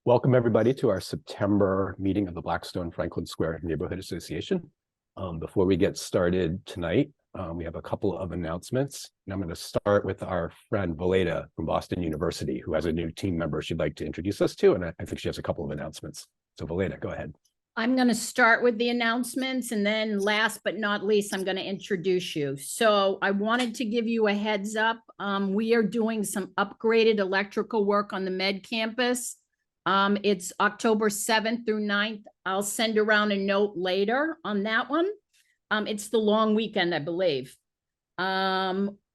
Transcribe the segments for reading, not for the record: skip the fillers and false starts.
Welcome everybody to our September meeting of the Blackstone Franklin Square Neighborhood Association. Before we get started tonight, we have a couple of announcements. And I'm going to start with our friend Valeda from Boston University, who has a new team member she'd like to introduce us to. And I think she has a couple of announcements. So Valeda, go ahead. I'm going to start with the announcements, and then last but not least, I'm going to introduce you. So I wanted to give you a heads up. We are doing some upgraded electrical work on the Med campus. It's October 7th through 9th. I'll send around a note later on that one. It's the long weekend, I believe.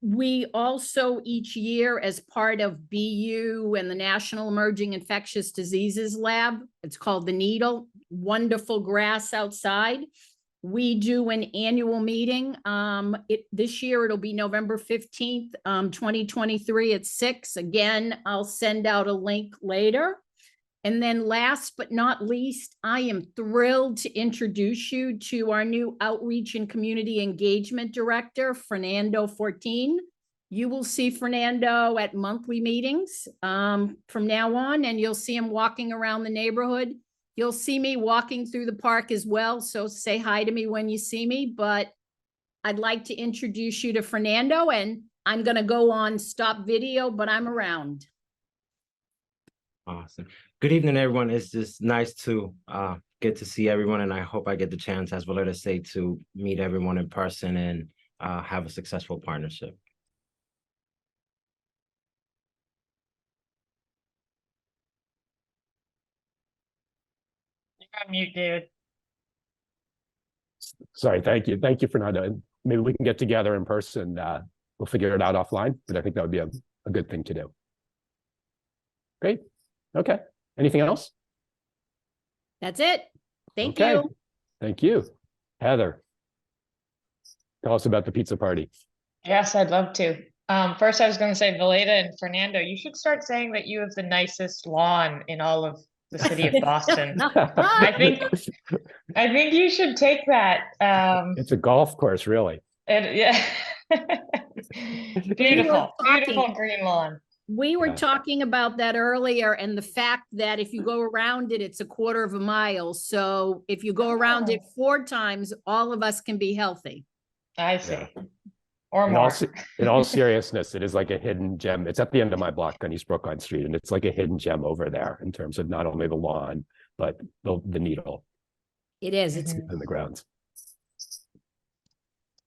We also each year, as part of BU and the National Emerging Infectious Diseases Lab, it's called the Needle, wonderful grass outside. We do an annual meeting. This year it'll be November 15th, 2023 at 6. Again, I'll send out a link later. And then last but not least, I am thrilled to introduce you to our new Outreach and Community Engagement Director, Fernando 14. You will see Fernando at monthly meetings from now on, and you'll see him walking around the neighborhood. You'll see me walking through the park as well, so say hi to me when you see me. But I'd like to introduce you to Fernando, and I'm going to go on stop video, but I'm around. Awesome. Good evening, everyone. It's just nice to get to see everyone, and I hope I get the chance, as Valeda say, to meet everyone in person and have a successful partnership. You're on mute, David. Sorry, thank you. Thank you, Fernando. And maybe we can get together in person. We'll figure it out offline, but I think that would be a good thing to do. Great. Okay. Anything else? That's it. Thank you. Thank you. Heather, tell us about the pizza party. Yes, I'd love to. First, I was going to say, Valeda and Fernando, you should start saying that you have the nicest lawn in all of the city of Boston. I think you should take that. It's a golf course, really. Yeah. Beautiful green lawn. We were talking about that earlier, and the fact that if you go around it, it's a quarter of a mile. So if you go around it 4 times, all of us can be healthy. I see. Yeah. Or more. In all seriousness, it is like a hidden gem. It's at the end of my block on East Brookline Street, and it's like a hidden gem over there in terms of not only the lawn, but the needle. It is. It's in the grounds.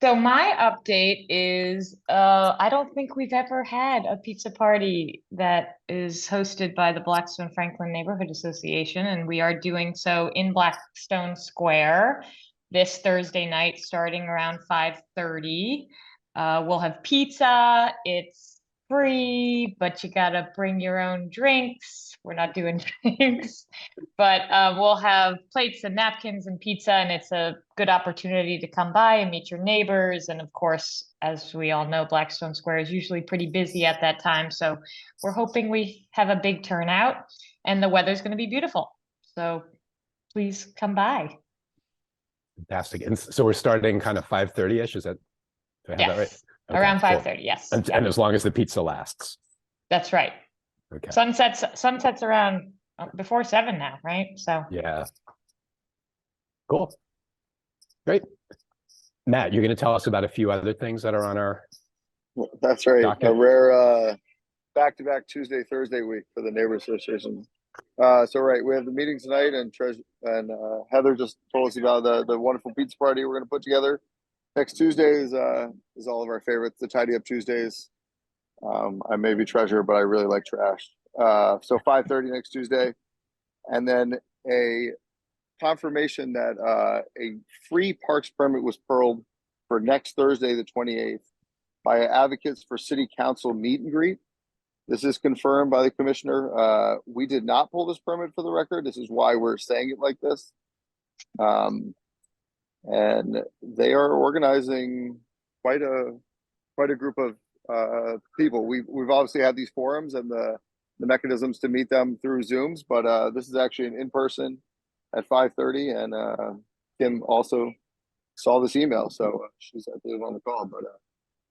So my update is, I don't think we've ever had a pizza party that is hosted by the Blackstone Franklin Neighborhood Association, and we are doing so in Blackstone Square this Thursday night, starting around 5:30. We'll have pizza. It's free, but you gotta bring your own drinks. We're not doing drinks, but we'll have plates and napkins and pizza, and it's a good opportunity to come by and meet your neighbors. And of course, as we all know, Blackstone Square is usually pretty busy at that time. So we're hoping we have a big turnout, and the weather's going to be beautiful. So please come by. Fantastic. And so we're starting kind of 5:30-ish. Is that, do I have that right? Okay, around cool. 5:30, yes. And as long as the pizza lasts. That's right. Okay. Sunsets around before 7 now, right? So yeah. Cool. Great. Matt, you're going to tell us about a few other things that are on our That's right. docket. A rare back-to-back Tuesday, Thursday week for the Neighbor Association. So right, we have the meeting tonight, and Heather just told us about the wonderful pizza party we're going to put together. Next Tuesday is all of our favorites, the Tidy Up Tuesdays. I may be treasure, but I really like trash. So 5:30 next Tuesday, and then a confirmation that a free parks permit was pulled for next Thursday, the 28th, by advocates for City Council meet and greet. This is confirmed by the commissioner. We did not pull this permit, for the record. This is why we're saying it like this. And they are organizing quite a group of people. We've obviously had these forums and the mechanisms to meet them through Zooms, but this is actually an in-person at 5:30, and Kim also saw this email, so she's I believe on the call. But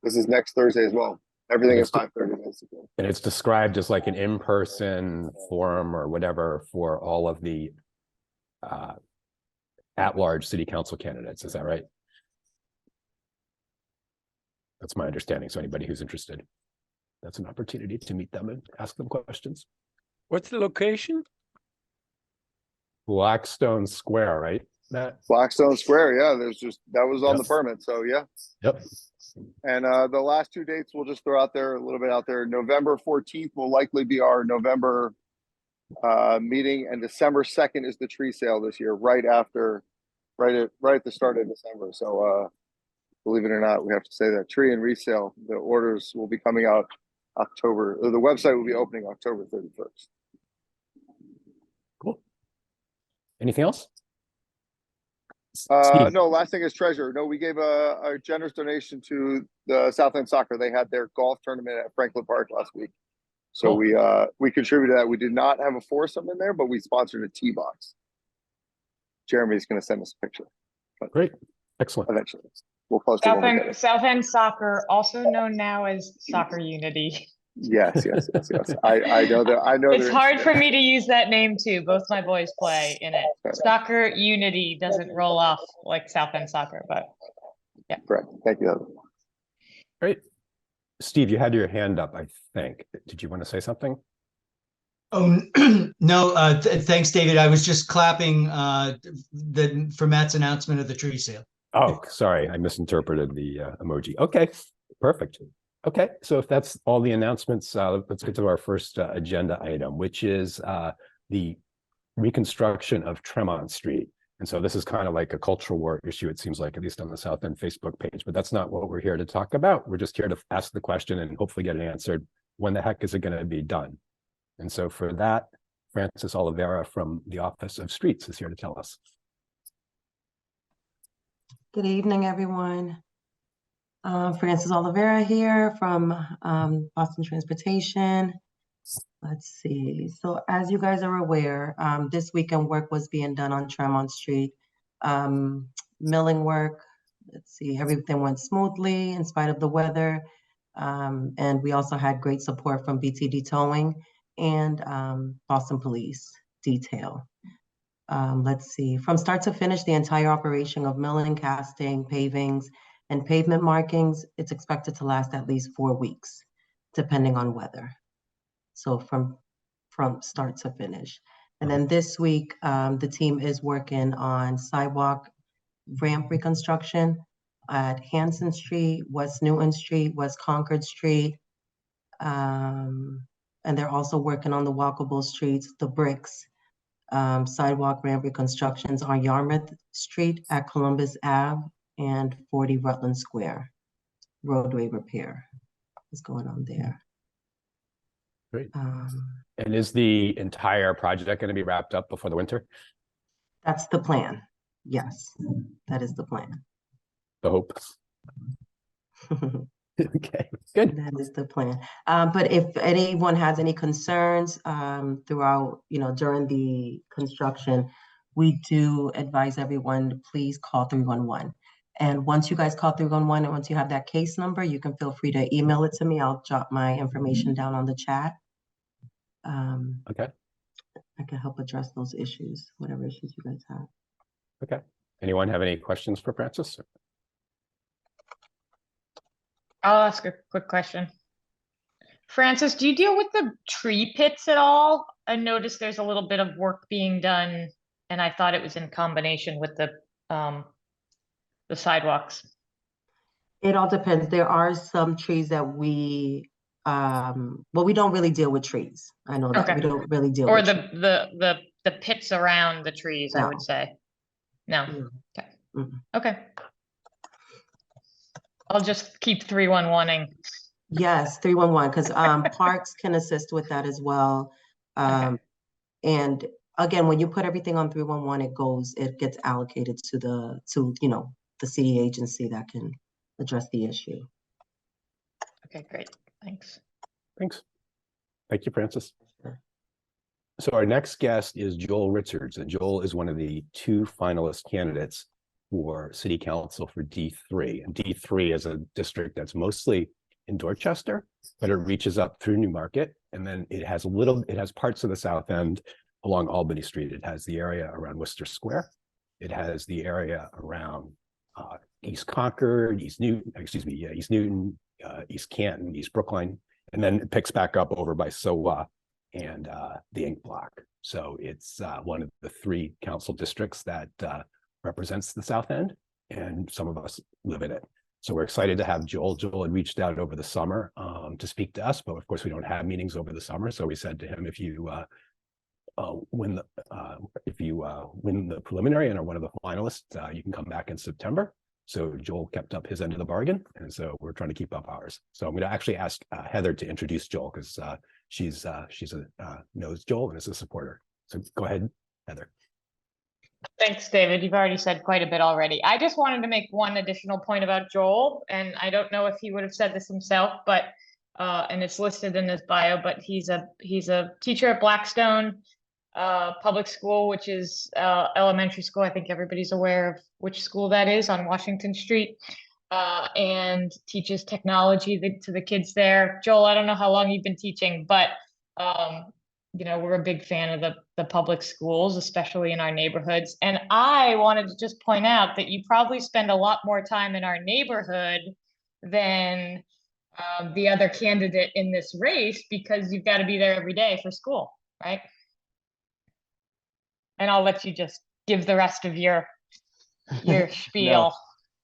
this is next Thursday as well. Everything And is 5:30 basically. And it's described as like an in-person forum or whatever for all of the at-large city council candidates. Is that right? That's my understanding. So anybody who's interested, that's an opportunity to meet them and ask them questions. What's the location? Blackstone Square, right, Matt? Blackstone Square, yeah, that was on the Yep. permit, so yeah. Yep. And the last 2 dates we'll just throw out there a little bit out there. November 14th will likely be our November meeting, and December 2nd is the tree sale this year, right at the start of December. So believe it or not, we have to say that tree and resale, the orders will be coming out October, or the website will be opening October 31st. Cool. Anything else? Steve. No, last thing is treasure. No, we gave a generous donation to the South End Soccer. They had their golf tournament at Franklin Park last week. So Cool. we contributed that. We did not have a foursome in there, but we sponsored a tee box. Jeremy's going to send us a picture Great. Excellent. eventually. We'll post it. when we get it. South End Soccer, also known now as Soccer Unity. Yes. I know that. I know It's they're hard for interested. me to use that name too. Both my boys play in it. Soccer Unity doesn't roll off like South End Soccer, but Correct. Thank you, Heather. Great. Steve, you had your hand up, I think. Did you want to say something? Oh, no, thanks, David. I was just clapping for Matt's announcement of the tree sale. Oh, sorry, I misinterpreted the emoji. Okay, perfect. Okay, so if that's all the announcements, let's get to our first agenda item, which is the reconstruction of Tremont Street. And so this is kind of like a cultural war issue, it seems like, at least on the South End Facebook page, but that's not what we're here to talk about. We're just here to ask the question and hopefully get it answered. When the heck is it going to be done? And so for that, Francis Oliveira from the Office of Streets is here to tell us. Good evening, everyone. Francis Oliveira here from Boston Transportation. Let's see. So as you guys are aware, this weekend work was being done on Tremont Street. Milling work, let's see, everything went smoothly in spite of the weather. And we also had great support from BTD Towing and Boston Police Detail. Let's see, from start to finish, the entire operation of milling, casting, pavings, and pavement markings, it's expected to last at least 4 weeks, depending on weather. So from start to finish. And then this week, the team is working on sidewalk ramp reconstruction at Hanson Street, West Newton Street, West Concord Street. And they're also working on the walkable streets, the bricks, sidewalk ramp reconstructions on Yarmouth Street at Columbus Ave and 40 Rutland Square. Roadway repair is going on there. Great. And is the entire project going to be wrapped up before the winter? That's the plan. Yes, that is the plan. The hope. Okay, good. That is the plan. But if anyone has any concerns throughout, during the construction, we do advise everyone to please call 311. And once you guys call 311 and once you have that case number, you can feel free to email it to me. I'll drop my information down on the chat. Okay. I can help address those issues, whatever issues you guys have. Okay. Anyone have any questions for Francis? I'll ask a quick question. Francis, do you deal with the tree pits at all? I noticed there's a little bit of work being done, and I thought it was in combination with the sidewalks. It all depends. There are some trees that we don't really deal with trees. I know that we don't really deal or with the pits around the trees, I No. would say. No. Okay. Mm-mm. Okay. I'll just keep 311ing. Yes, 311, because parks can assist with that as well. Okay. And again, when you put everything on 311, it gets allocated to the city agency that can address the issue. Okay, great. Thanks. Thanks. Thank you, Francis. Sure. So our next guest is Joel Richards, and Joel is one of the 2 finalist candidates for City Council for D3. And D3 is a district that's mostly in Dorchester, but it reaches up through Newmarket, and then it has parts of the South End along Albany Street. It has the area around Worcester Square. It has the area around East Concord, East Newton, East Canton, East Brookline, and then it picks back up over by SOWA and the Ink Block. So it's one of the 3 council districts that represents the South End, and some of us live in it. So we're excited to have Joel. Joel had reached out over the summer to speak to us, but of course we don't have meetings over the summer. So we said to him, if you win the preliminary and are one of the finalists, you can come back in September. So Joel kept up his end of the bargain, and so we're trying to keep up ours. So I'm going to actually ask Heather to introduce Joel, because she's knows Joel and is a supporter. So go ahead, Heather. Thanks, David. You've already said quite a bit already. I just wanted to make one additional point about Joel, and I don't know if he would have said this himself, but and it's listed in his bio, but he's a teacher at Blackstone public school, which is elementary school. I think everybody's aware of which school that is on Washington Street, and teaches technology to the kids there. Joel, I don't know how long you've been teaching, but you know, we're a big fan of the public schools, especially in our neighborhoods. And I wanted to just point out that you probably spend a lot more time in our neighborhood than the other candidate in this race, because you've got to be there every day for school, right? And I'll let you just give the rest of your spiel.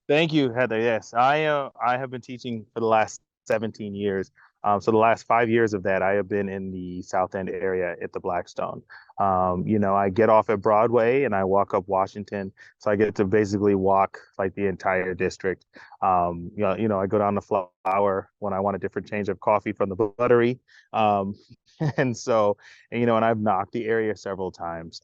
Thank you, Heather. Yes, I have been teaching for the last 17 years. So the last 5 years of that, I have been in the South End area at the Blackstone. You know, I get off at Broadway and I walk up Washington. So I get to basically walk like the entire district. You know, I go down the Flower when I want a different change of coffee from the Buttery. And so, you know, and I've knocked the area several times.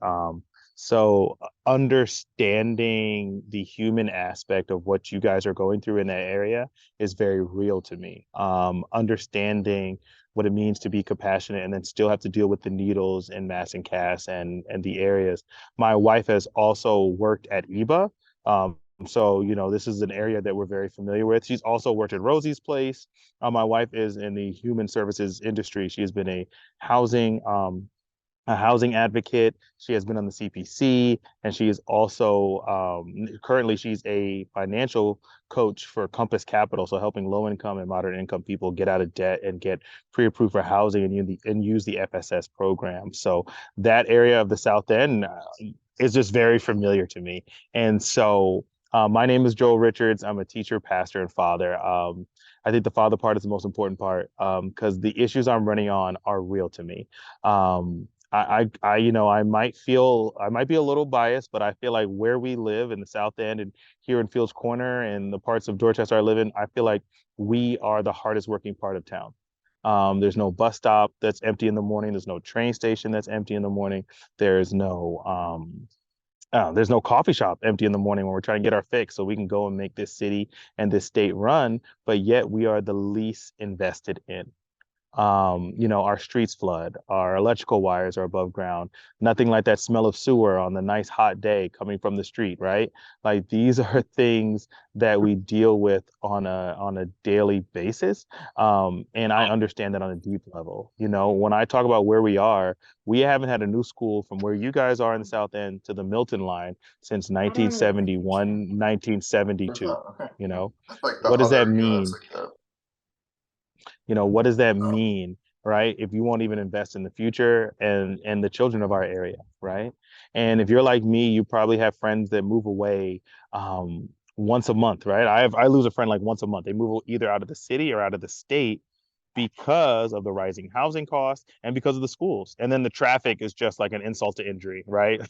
So understanding the human aspect of what you guys are going through in that area is very real to me. Understanding what it means to be compassionate and then still have to deal with the needles and mass and cast and the areas. My wife has also worked at EBA. So, you know, this is an area that we're very familiar with. She's also worked at Rosie's Place. My wife is in the human services industry. She has been a housing advocate. She has been on the CPC, and she is also currently she's a financial coach for Compass Capital, so helping low income and moderate income people get out of debt and get pre-approved for housing and use the FSS program. So that area of the South End is just very familiar to me. And so my name is Joel Richards. I'm a teacher, pastor, and father. I think the father part is the most important part, because the issues I'm running on are real to me. You know, I might be a little biased, but I feel like where we live in the South End and here in Fields Corner and the parts of Dorchester I live in, I feel like we are the hardest working part of town. There's no bus stop that's empty in the morning. There's no train station that's empty in the morning. There's no coffee shop empty in the morning when we're trying to get our fix so we can go and make this city and this state run, but yet we are the least invested in. You know, our streets flood, our electrical wires are above ground, nothing like that smell of sewer on the nice hot day coming from the street, right? Like these are things that we deal with on a daily basis. And I understand that on a deep level. You know, when I talk about where we are, we haven't had a new school from where you guys are in the South End to the Milton line since 1971, 1972. You know, what does that mean? You know, what does that mean, right? If you won't even invest in the future and the children of our area, right? And if you're like me, you probably have friends that move away once a month, right? I lose a friend like once a month. They move either out of the city or out of the state because of the rising housing costs and because of the schools. And then the traffic is just like an insult to injury, right?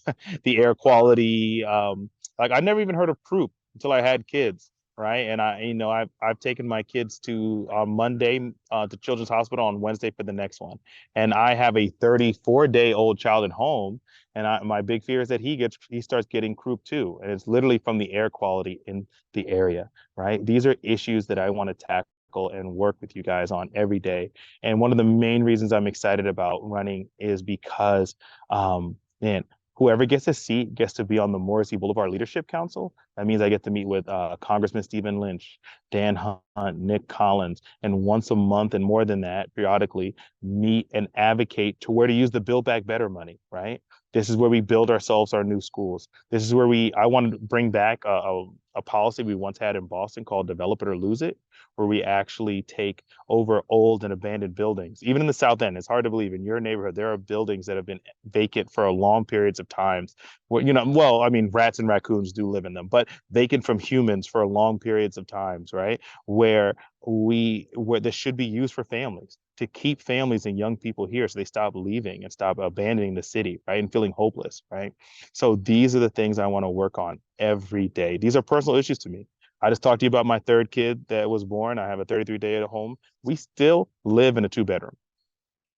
The air quality, like I never even heard of croup until I had kids. Right. And I've taken my kids to Monday to Children's Hospital, on Wednesday for the next one. And I have a 34-day-old child at home. And my big fear is that he starts getting croup too. And it's literally from the air quality in the area. Right. These are issues that I want to tackle and work with you guys on every day. And one of the main reasons I'm excited about running is because, man, Whoever gets a seat gets to be on the Morrissey Boulevard Leadership Council. That means I get to meet with Congressman Stephen Lynch, Dan Hunt, Nick Collins, and once a month and more than that, periodically, meet and advocate to where to use the Build Back Better money, right? This is where we build ourselves our new schools. This is where I want to bring back a policy we once had in Boston called Develop It or Lose It, where we actually take over old and abandoned buildings. Even in the South End, it's hard to believe in your neighborhood, there are buildings that have been vacant for long periods of times. Where, well, I mean, rats and raccoons do live in them, but vacant from humans for long periods of times, right? Where this should be used for families, to keep families and young people here so they stop leaving and stop abandoning the city, right? And feeling hopeless, right? So these are the things I want to work on every day. These are personal issues to me. I just talked to you about my third kid that was born. I have a 33-day at home. We still live in a 2-bedroom,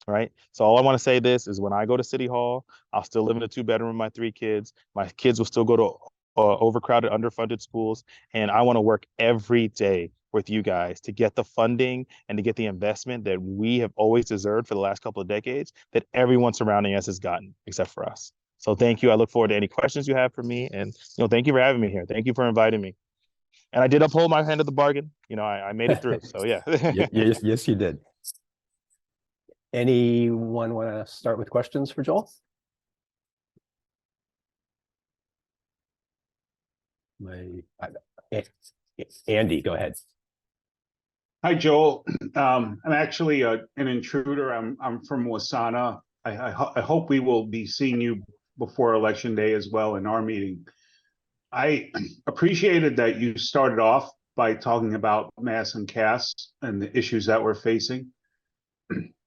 right? So all I want to say this is when I go to City Hall, I'll still live in a 2-bedroom with my 3 kids. My kids will still go to overcrowded, underfunded schools. And I want to work every day with you guys to get the funding and to get the investment that we have always deserved for the last couple of decades that everyone surrounding us has gotten, except for us. So thank you. I look forward to any questions you have for me. And thank you for having me here. Thank you for inviting me. And I did uphold my end of the bargain. I made it through. So yeah. Yes, you did. Anyone want to start with questions for Joel? Andy, go ahead. Hi, Joel. I'm actually an intruder. I'm from Wasana. I hope we will be seeing you before Election Day as well in our meeting. I appreciated that you started off by talking about mass and CAS and the issues that we're facing.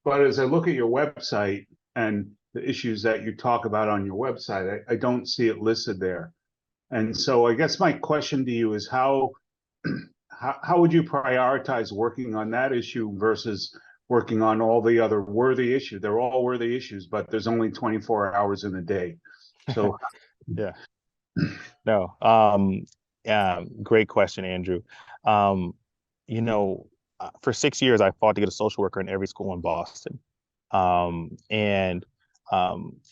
But as I look at your website and the issues that you talk about on your website, I don't see it listed there. And so I guess my question to you is how would you prioritize working on that issue versus working on all the other worthy issues? They're all worthy issues, but there's only 24 hours in the day. So yeah. No. Great question, Andrew. For 6 years, I fought to get a social worker in every school in Boston.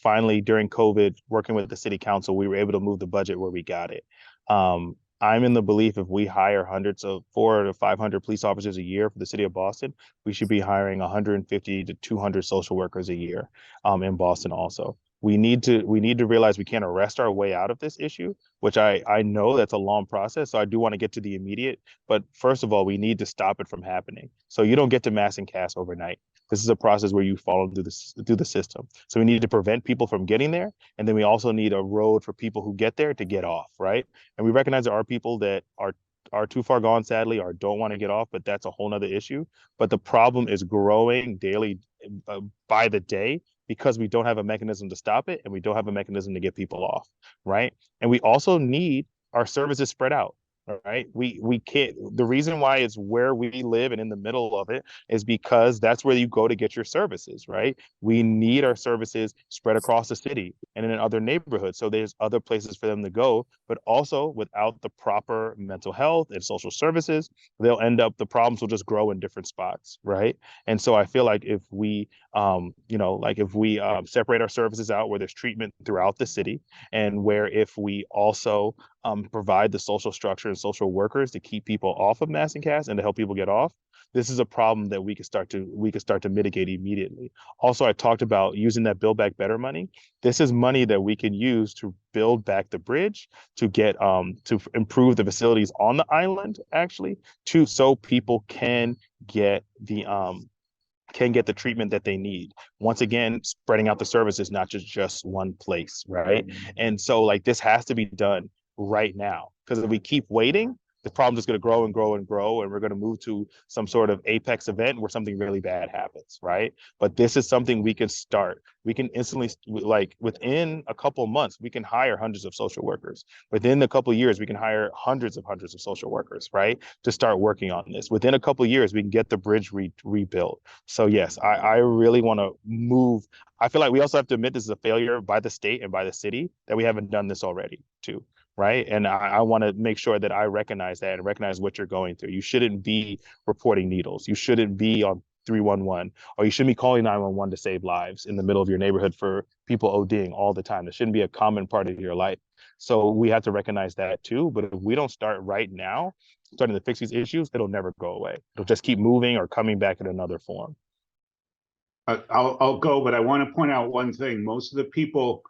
Finally, during COVID, working with the city council, we were able to move the budget where we got it. I'm in the belief if we hire hundreds of 400 to 500 police officers a year for the city of Boston, we should be hiring 150 to 200 social workers a year in Boston also. We need to realize we can't arrest our way out of this issue, which I know that's a long process. So I do want to get to the immediate, but first of all, we need to stop it from happening. So you don't get to mass and CAS overnight. This is a process where you follow through the system. So we need to prevent people from getting there. And then we also need a road for people who get there to get off, right? And we recognize there are people that are too far gone, sadly, or don't want to get off, but that's a whole nother issue. But the problem is growing daily by the day because we don't have a mechanism to stop it and we don't have a mechanism to get people off, right? And we also need our services spread out. All right. We can't, the reason why it's where we live and in the middle of it is because that's where you go to get your services, right? We need our services spread across the city and in other neighborhoods. So there's other places for them to go, but also without the proper mental health and social services, the problems will just grow in different spots, right? And so I feel like if we, separate our services out where there's treatment throughout the city and where if we also provide the social structure and social workers to keep people off of mass and CAS and to help people get off, this is a problem that we could start to mitigate immediately. Also, I talked about using that Build Back Better money. This is money that we can use to build back the bridge, to get to improve the facilities on the island, actually, so people can get the treatment that they need. Once again, spreading out the services, not just one place, right? And so this has to be done right now, because if we keep waiting, the problem is going to grow and grow and grow, and we're going to move to some sort of apex event where something really bad happens, right? But this is something we can start. We can instantly, within a couple of months, we can hire hundreds of social workers. Within a couple of years, we can hire hundreds of social workers, right? To start working on this. Within a couple of years, we can get the bridge rebuilt. So yes, I really want to move. I feel like we also have to admit this is a failure by the state and by the city that we haven't done this already too. Right. And I want to make sure that I recognize that and recognize what you're going through. You shouldn't be reporting needles. You shouldn't be on 311, or you shouldn't be calling 911 to save lives in the middle of your neighborhood for people ODing all the time. That shouldn't be a common part of your life. So we have to recognize that too. But if we don't start right now, starting to fix these issues, it'll never go away. It'll just keep moving or coming back in another form. I'll go, but I want to point out one thing. Most of the people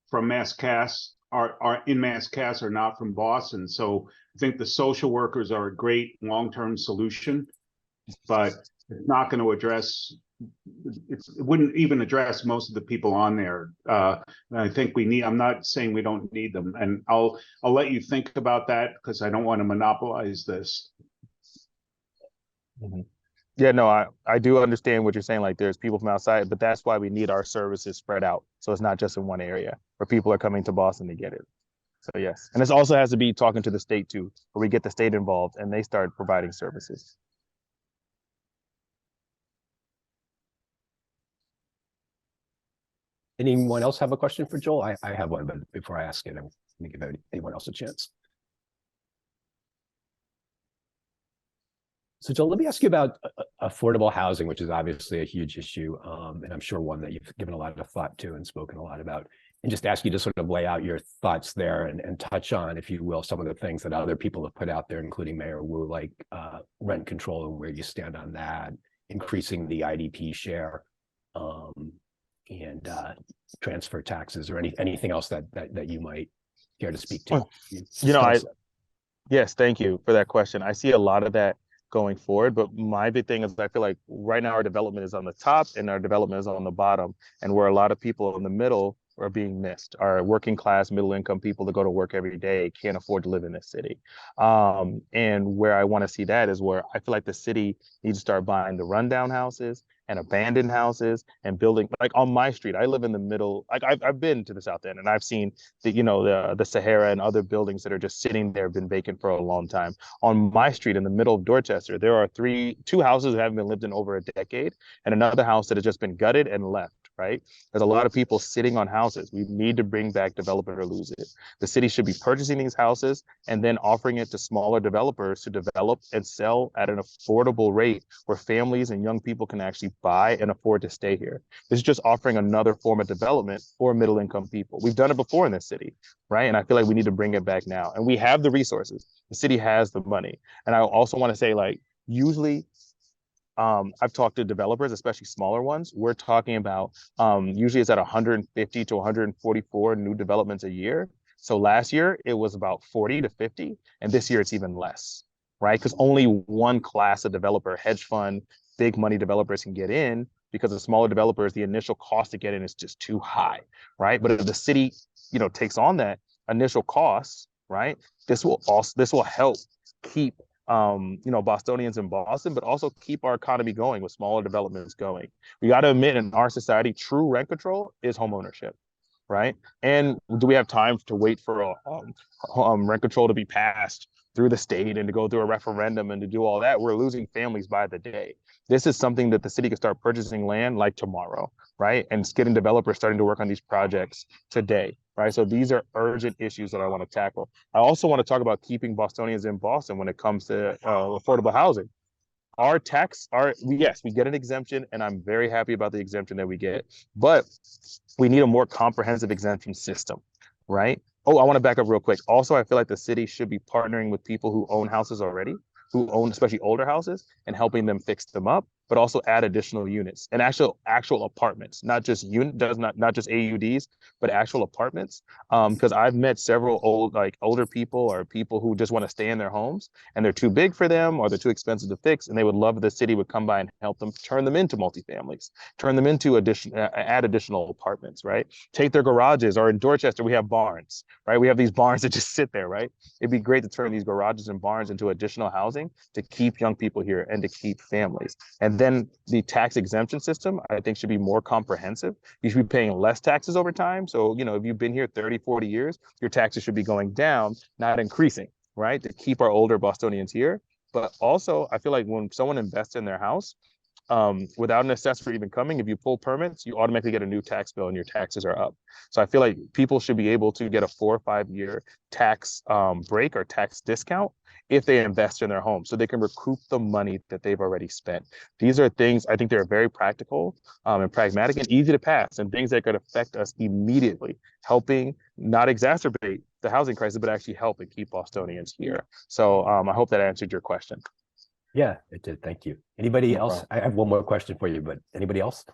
from MassCast are in MassCast are not from Boston. So I think the social workers are a great long-term solution, but it's not going to address, it wouldn't even address most of the people on there. I think we need, I'm not saying we don't need them. And I'll let you think about that because I don't want to monopolize this. Mm-hmm. Yeah, no, I do understand what you're saying. Like there's people from outside, but that's why we need our services spread out. So it's not just in one area where people are coming to Boston to get it. So yes. And this also has to be talking to the state too, where we get the state involved and they start providing services. Anyone else have a question for Joel? I have one, but before I ask it, I'm going to give anyone else a chance. So Joel, let me ask you about affordable housing, which is obviously a huge issue, and I'm sure one that you've given a lot of thought to and spoken a lot about, and just ask you to sort of lay out your thoughts there and touch on, if you will, some of the things that other people have put out there, including Mayor Wu, like rent control and where you stand on that, increasing the IDP share, and transfer taxes, or anything else that you might care to speak to. Yes, thank you for that question. I see a lot of that going forward, but my big thing is I feel like right now our development is on the top and our development is on the bottom, and where a lot of people in the middle are being missed. Our working class, middle income people that go to work every day can't afford to live in this city. And where I want to see that is where I feel like the city needs to start buying the rundown houses and abandoned houses and building, like on my street. I live in the middle. Like I've been to the South End and I've seen the Sahara and other buildings that are just sitting there, been vacant for a long time. On my street in the middle of Dorchester, there are two houses that haven't been lived in over a decade and another house that has just been gutted and left. Right? There's a lot of people sitting on houses. We need to bring back develop it or lose it. The city should be purchasing these houses and then offering it to smaller developers to develop and sell at an affordable rate where families and young people can actually buy and afford to stay here. This is just offering another form of development for middle income people. We've done it before in this city, right? And I feel like we need to bring it back now. And we have the resources. The city has the money. And I also want to say, like, usually I've talked to developers, especially smaller ones. We're talking about usually it's at 150 to 144 new developments a year. So last year it was about 40 to 50, and this year it's even less, right? Because only one class of developer, hedge fund, big money developers can get in, because the smaller developers, the initial cost to get in is just too high, right? But if the city, takes on that initial cost, right, this will help keep Bostonians in Boston, but also keep our economy going with smaller developments going. We got to admit, in our society, true rent control is homeownership, right? And do we have time to wait for rent control to be passed through the state and to go through a referendum and to do all that? We're losing families by the day. This is something that the city can start purchasing land like tomorrow, right? And getting developers starting to work on these projects today, right? So these are urgent issues that I want to tackle. I also want to talk about keeping Bostonians in Boston when it comes to affordable housing. Yes, we get an exemption, and I'm very happy about the exemption that we get, but we need a more comprehensive exemption system, right? Oh, I want to back up real quick. Also, I feel like the city should be partnering with people who own houses already, who own especially older houses, and helping them fix them up, but also add additional units and actual apartments, not just not just AUDs, but actual apartments. Because I've met several older people or people who just want to stay in their homes and they're too big for them or they're too expensive to fix, and they would love if the city would come by and help them turn them into multifamilies, turn them into add additional apartments, right? Take their garages, or in Dorchester we have barns, right? We have these barns that just sit there, right? It'd be great to turn these garages and barns into additional housing to keep young people here and to keep families. And then the tax exemption system, I think, should be more comprehensive. You should be paying less taxes over time. So, if you've been here 30, 40 years, your taxes should be going down, not increasing, right? To keep our older Bostonians here. But also, I feel like when someone invests in their house, without an assessor even coming, if you pull permits, you automatically get a new tax bill and your taxes are up. So I feel like people should be able to get a 4 or 5 year tax break or tax discount if they invest in their home, so they can recoup the money that they've already spent. These are things, I think they're very practical and pragmatic and easy to pass, and things that could affect us immediately, helping not exacerbate the housing crisis, but actually help and keep Bostonians here. So I hope that answered your question. Yeah, it did. Thank you. Anybody No else? problem. I have one more question for you, but anybody else?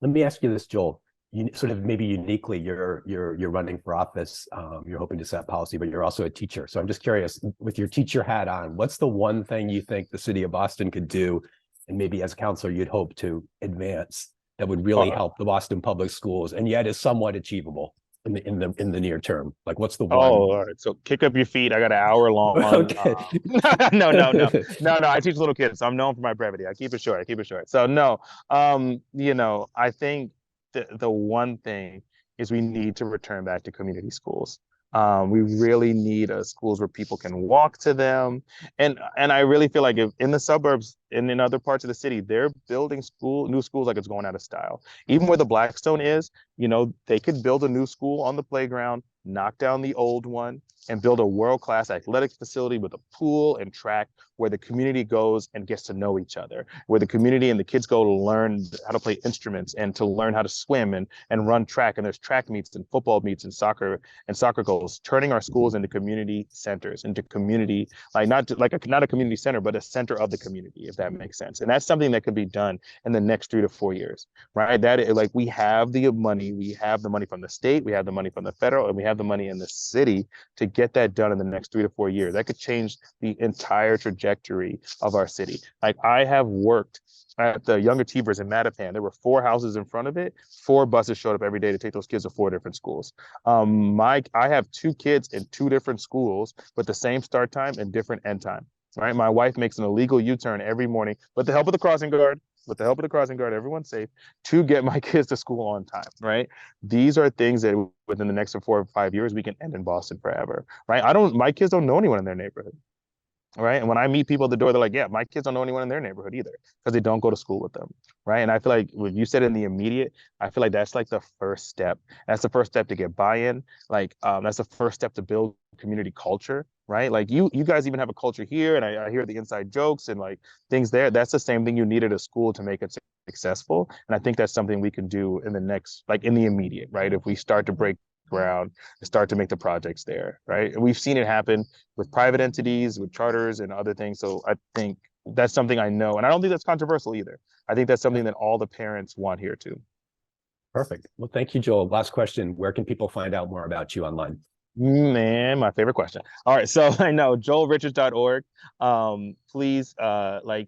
Let me ask you this, Joel. You sort of maybe uniquely, you're running for office. You're hoping to set policy, but you're also a teacher. So I'm just curious, with your teacher hat on, what's the one thing you think the city of Boston could do, and maybe as a counselor you'd hope to advance, that would really help the Boston public schools, and yet is somewhat achievable in the near term? Like, what's the one? Oh, all right. So kick up your feet. I got an hour long. Okay. No. I teach little kids, so I'm known for my brevity. I keep it short. So no, I think the one thing is we need to return back to community schools. We really need schools where people can walk to them. And I really feel like if in the suburbs and in other parts of the city, they're building new schools like it's going out of style. Even where the Blackstone is, they could build a new school on the playground, knock down the old one, and build a world-class athletic facility with a pool and track where the community goes and gets to know each other, where the community and the kids go to learn how to play instruments and to learn how to swim and run track. And there's track meets and football meets and soccer goals, turning our schools into community centers, into community, not a community center, but a center of the community, if that makes sense. And that's something that could be done in the next 3 to 4 years, right? We have the money from the state, we have the money from the federal, and we have the money in the city to get that done in the next 3 to 4 years. That could change the entire trajectory of our city. Like, I have worked at the Younger Tivers in Mattapan. There were 4 houses in front of it. 4 buses showed up every day to take those kids to 4 different schools. I have 2 kids in 2 different schools with the same start time and different end time. Right? My wife makes an illegal U-turn every morning with the help of the crossing guard. Everyone's safe, to get my kids to school on time, right? These are things that within the next 4 or 5 years, we can end in Boston forever, right? My kids don't know anyone in their neighborhood, right? And when I meet people at the door, they're like, yeah, my kids don't know anyone in their neighborhood either, because they don't go to school with them, right? And I feel like when you said in the immediate, I feel like that's like the first step. That's the first step to get buy-in. That's the first step to build community culture, right? Like you guys even have a culture here, and I hear the inside jokes and like things there. That's the same thing you need at a school to make it successful. And I think that's something we can do in the immediate, right? If we start to break ground and start to make the projects there, right? And we've seen it happen with private entities, with charters and other things. So I think that's something I know, and I don't think that's controversial either. I think that's something that all the parents want here too. Perfect. Well, thank you, Joel. Last question. Where can people find out more about you online? Man, my favorite question. All right, so I know joelrichards.org. Please, I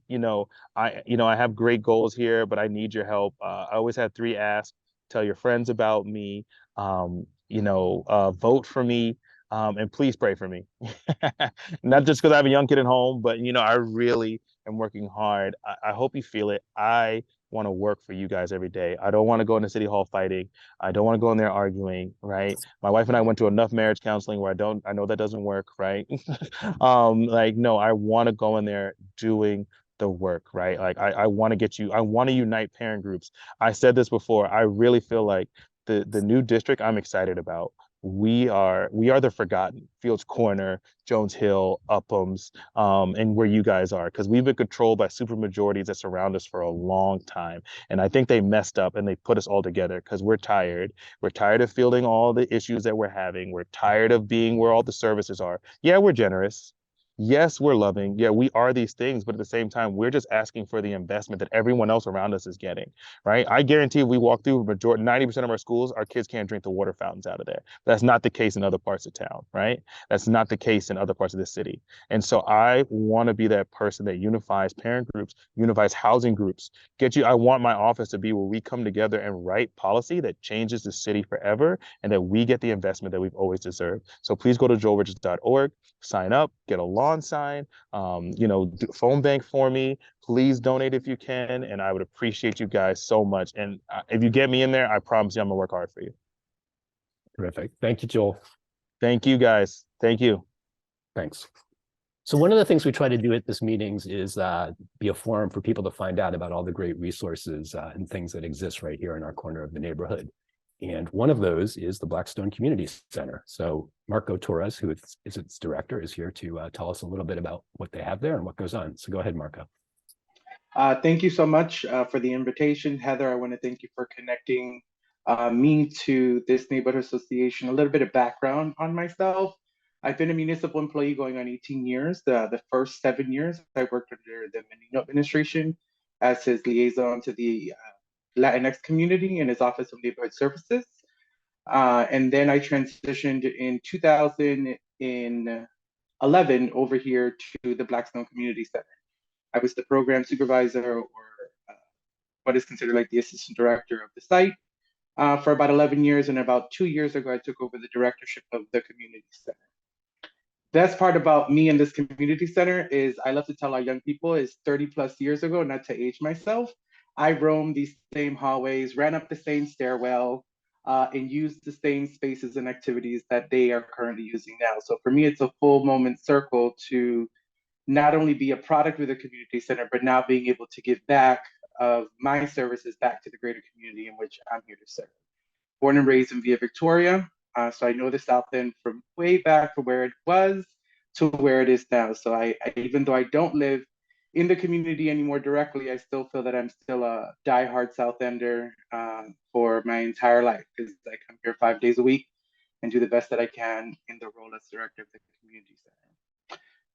have great goals here, but I need your help. I always have 3 asks. Tell your friends about me. Vote for me. And please pray for me. Not just because I have a young kid at home, but I really am working hard. I hope you feel it. I want to work for you guys every day. I don't want to go into City Hall fighting. I don't want to go in there arguing, right? My wife and I went to enough marriage counseling where I know that doesn't work, right? No, I want to go in there doing the work, right? Like I want to unite parent groups. I said this before. I really feel like the new district I'm excited about. We are the forgotten Fields Corner, Jones Hill, Uphams, and where you guys are, because we've been controlled by super majorities that surround us for a long time. And I think they messed up and they put us all together because we're tired. We're tired of fielding all the issues that we're having. We're tired of being where all the services are. Yeah, we're generous. Yes, we're loving. Yeah, we are these things, but at the same time, we're just asking for the investment that everyone else around us is getting, right? I guarantee if we walk through 90% of our schools, our kids can't drink the water fountains out of there. That's not the case in other parts of town, right? That's not the case in other parts of the city. And so I want to be that person that unifies parent groups, unifies housing groups. I want my office to be where we come together and write policy that changes the city forever, and that we get the investment that we've always deserved. So please go to joelrichards.org, sign up, get a lawn sign, phone bank for me. Please donate if you can, and I would appreciate you guys so much. And if you get me in there, I promise you I'm gonna work hard for you. Terrific. Thank you, Joel. Thank you, guys. Thank you. Thanks. So one of the things we try to do at this meetings is be a forum for people to find out about all the great resources and things that exist right here in our corner of the neighborhood. And one of those is the Blackstone Community Center. So Marco Torres, who is its director, is here to tell us a little bit about what they have there and what goes on. So go ahead, Marco. Thank you so much for the invitation. Heather, I want to thank you for connecting me to this neighborhood association. A little bit of background on myself. I've been a municipal employee going on 18 years. The first 7 years, I worked under the Menino administration as his liaison to the Latinx community in his Office of Neighborhood Services. And then I transitioned in 2011 over here to the Blackstone Community Center. I was the program supervisor, or what is considered like the assistant director of the site for about 11 years. And about 2 years ago, I took over the directorship of the community center. Best part about me and this community center is I love to tell our young people is 30 plus years ago, not to age myself, I roamed these same hallways, ran up the same stairwell, and used the same spaces and activities that they are currently using now. So for me, it's a full moment circle to not only be a product with the community center, but now being able to give back of my services back to the greater community in which I'm here to serve. Born and raised in Via Victoria, so I know the South End from way back from where it was to where it is now. So I even though I don't live in the community anymore directly, I still feel that I'm still a diehard South Ender for my entire life, because I come here 5 days a week and do the best that I can in the role as director of the community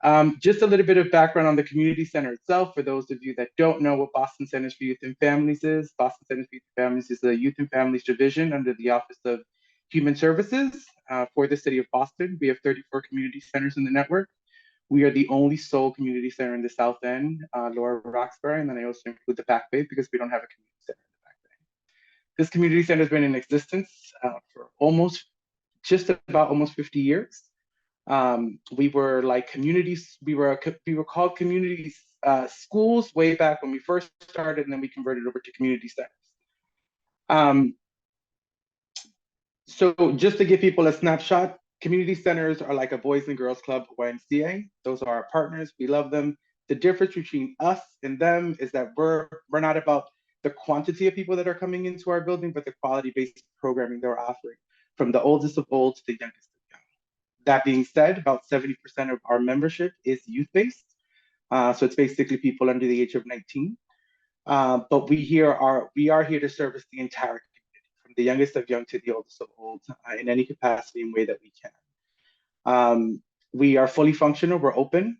center. Just a little bit of background on the community center itself. For those of you that don't know what Boston Centers for Youth and Families is, Boston Centers for Youth and Families is the Youth and Families Division under the Office of Human Services for the city of Boston. We have 34 community centers in the network. We are the only sole community center in the South End, Lower Roxbury, and then I also include the Back Bay because we don't have a community center in the Back Bay. This community center has been in existence for almost 50 years. We were like communities, we were called community schools way back when we first started, and then we converted over to community centers. So just to give people a snapshot, community centers are like a Boys and Girls Club YMCA. Those are our partners, we love them. The difference between us and them is that we're not about the quantity of people that are coming into our building, but the quality-based programming they're offering, from the oldest of old to the youngest of young. That being said, about 70% of our membership is youth-based. So it's basically people under the age of 19. But we are here to service the entire community, from the youngest of young to the oldest of old, in any capacity and way that we can. We are fully functional, we're open.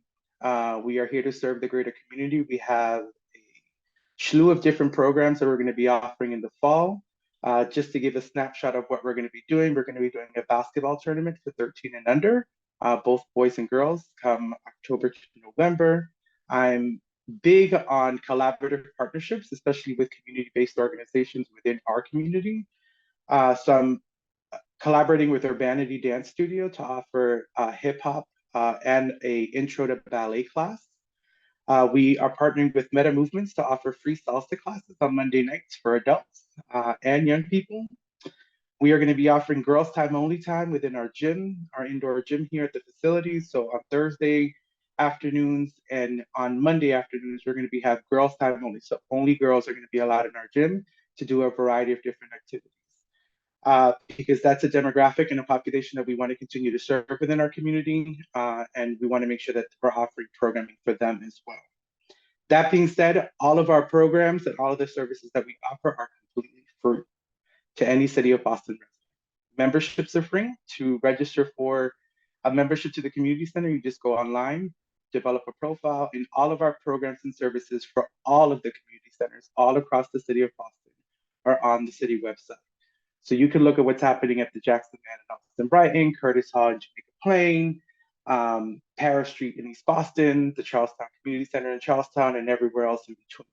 We are here to serve the greater community. We have a slew of different programs that we're going to be offering in the fall. Just to give a snapshot of what we're going to be doing, we're going to be doing a basketball tournament for 13 and under, both boys and girls, come October to November. I'm big on collaborative partnerships, especially with community-based organizations within our community. So I'm collaborating with Urbanity Dance Studio to offer hip hop and a intro to ballet class. We are partnering with Meta Movements to offer free salsa classes on Monday nights for adults and young people. We are going to be offering girls' time only time within our gym, our indoor gym here at the facility. So on Thursday afternoons and on Monday afternoons, we're going to have girls' time only. So only girls are going to be allowed in our gym to do a variety of different activities. Because that's a demographic and a population that we want to continue to serve within our community, and we want to make sure that we're offering programming for them as well. That being said, all of our programs and all of the services that we offer are completely free to any City of Boston resident. Memberships are free. To register for a membership to the community center, you just go online, develop a profile, and all of our programs and services for all of the community centers all across the City of Boston are on the city website. So you can look at what's happening at the Jackson Man in Austin Brighton, Curtis Hall in Jamaica Plain, Paris Street in East Boston, the Charlestown Community Center in Charlestown, and everywhere else in between.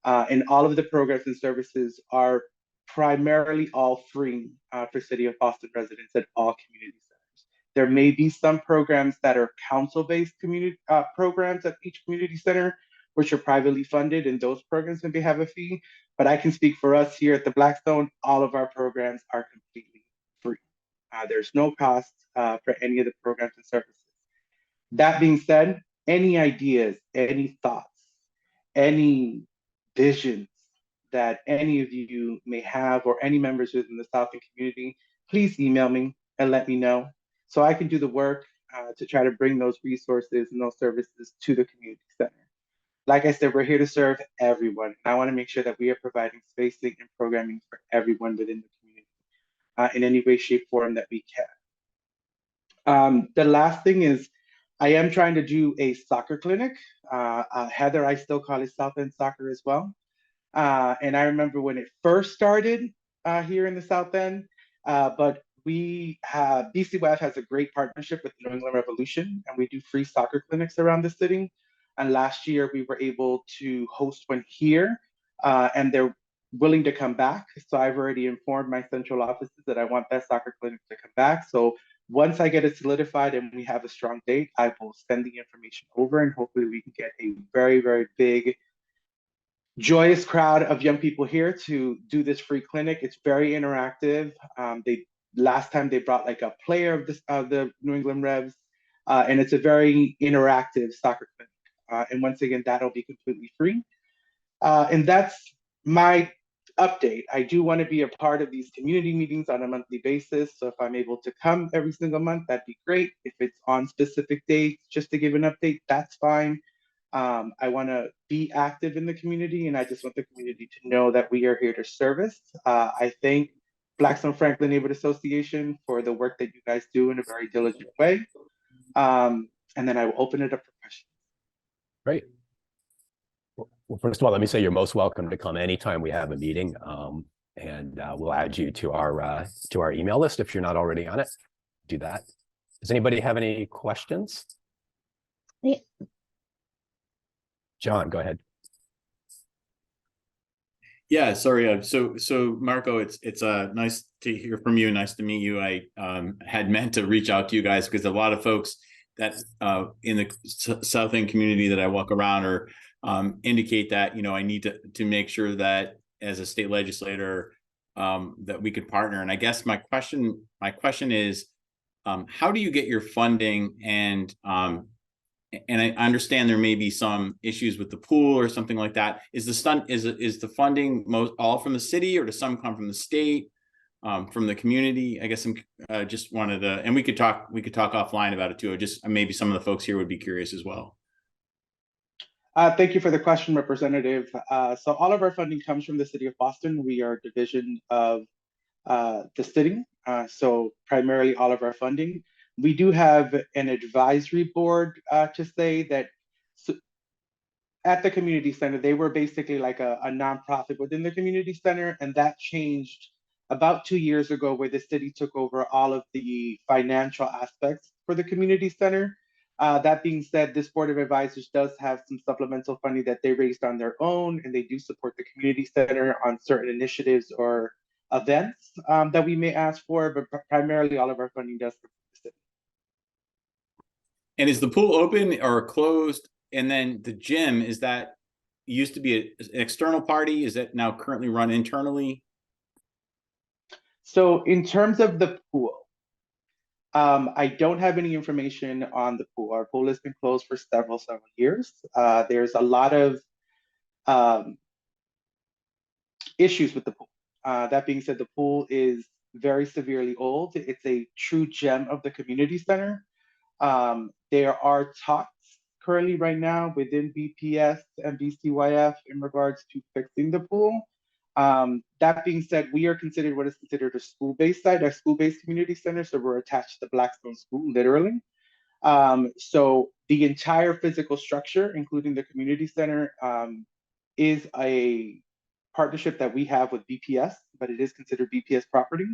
And all of the programs and services are primarily all free for City of Boston residents at all community centers. There may be some programs that are council-based community programs at each community center, which are privately funded, and those programs maybe have a fee. But I can speak for us here at the Blackstone, all of our programs are completely free. There's no cost for any of the programs and services. That being said, any ideas, any thoughts, any visions that any of you may have, or any members within the South End community, please email me and let me know so I can do the work to try to bring those resources and those services to the community center. Like I said, we're here to serve everyone. I want to make sure that we are providing spacing and programming for everyone within the community in any way, shape, form that we can. The last thing is, I am trying to do a soccer clinic. Heather, I still call it South End Soccer as well. And I remember when it first started here in the South End, but we have, BCYF has a great partnership with the New England Revolution, and we do free soccer clinics around the city. And last year we were able to host one here, and they're willing to come back. So I've already informed my central offices that I want that soccer clinic to come back. So once I get it solidified and we have a strong date, I will send the information over, and hopefully we can get a very, very big, joyous crowd of young people here to do this free clinic. It's very interactive. Last time they brought like a player of the New England Revs, and it's a very interactive soccer clinic. And once again, that'll be completely free. And that's my update. I do want to be a part of these community meetings on a monthly basis. So if I'm able to come every single month, that'd be great. If it's on specific dates, just to give an update, that's fine. I want to be active in the community, and I just want the community to know that we are here to service. I thank Blackstone Franklin Neighborhood Association for the work that you guys do in a very diligent way. And then I will open it up for questions. Great. Well, first of all, let me say you're most welcome to come anytime we have a meeting, and we'll add you to our email list if you're not already on it. Do that. Does anybody have any questions? Yeah. John, go ahead. Yeah, sorry. So Marco, it's nice to hear from you. Nice to meet you. I had meant to reach out to you guys because a lot of folks that in the South End community that I walk around or indicate that I need to make sure that as a state legislator that we could partner. And I guess my question is, how do you get your funding? And I understand there may be some issues with the pool or something like that. Is the funding all from the city, or does some come from the state, from the community? I guess I'm just wanted to, and we could talk offline about it too. Just maybe some of the folks here would be curious as well. Thank you for the question, Representative. So all of our funding comes from the city of Boston. We are a division of the city. So primarily all of our funding. We do have an advisory board to say that at the community center, they were basically like a nonprofit within the community center, and that changed about 2 years ago, where the city took over all of the financial aspects for the community center. That being said, this board of advisors does have some supplemental funding that they raised on their own, and they do support the community center on certain initiatives or events that we may ask for, but primarily all of our funding does come from the city. And is the pool open or closed? And then the gym, is that used to be an external party? Is that now currently run internally? So in terms of the pool, I don't have any information on the pool. Our pool has been closed for several years. There's a lot of issues with the pool. That being said, the pool is very severely old. It's a true gem of the community center. There are talks currently right now within BPS and BCYF in regards to fixing the pool. That being said, we are considered what is considered a school-based site, a school-based community center. So we're attached to Blackstone School, literally. So the entire physical structure, including the community center, is a partnership that we have with BPS, but it is considered BPS property.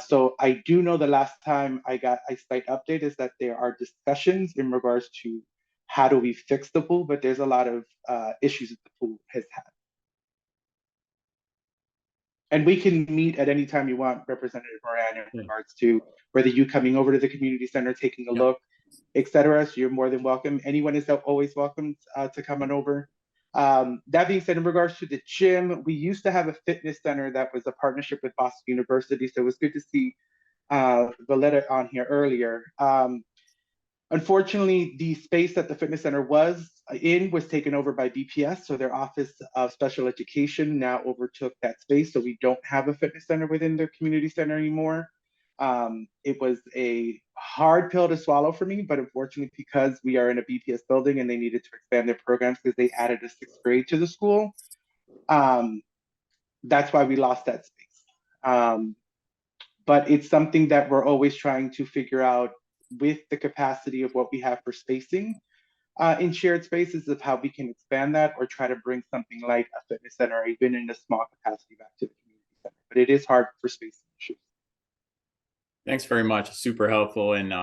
So I do know the last time I got a site update is that there are discussions in regards to how do we fix the pool, but there's a lot of issues that the pool has had. And we can meet at any time you want, Representative Moran, in regards to whether you coming over to the community center, taking a look, etc. So you're more than welcome. Anyone is always welcome to come on over. That being said, in regards to the gym, we used to have a fitness center that was a partnership with Boston University. So it was good to see Valletta on here earlier. Unfortunately, the space that the fitness center was in was taken over by BPS, so their Office of Special Education now overtook that space, so we don't have a fitness center within the community center anymore. It was a hard pill to swallow for me, but unfortunately, because we are in a BPS building and they needed to expand their programs because they added a 6th grade to the school, that's why we lost that space. But it's something that we're always trying to figure out with the capacity of what we have for spacing in shared spaces of how we can expand that or try to bring something like a fitness center or even in a small capacity back to the community center. But it is hard for spacing issues. Thanks very much. Super helpful. And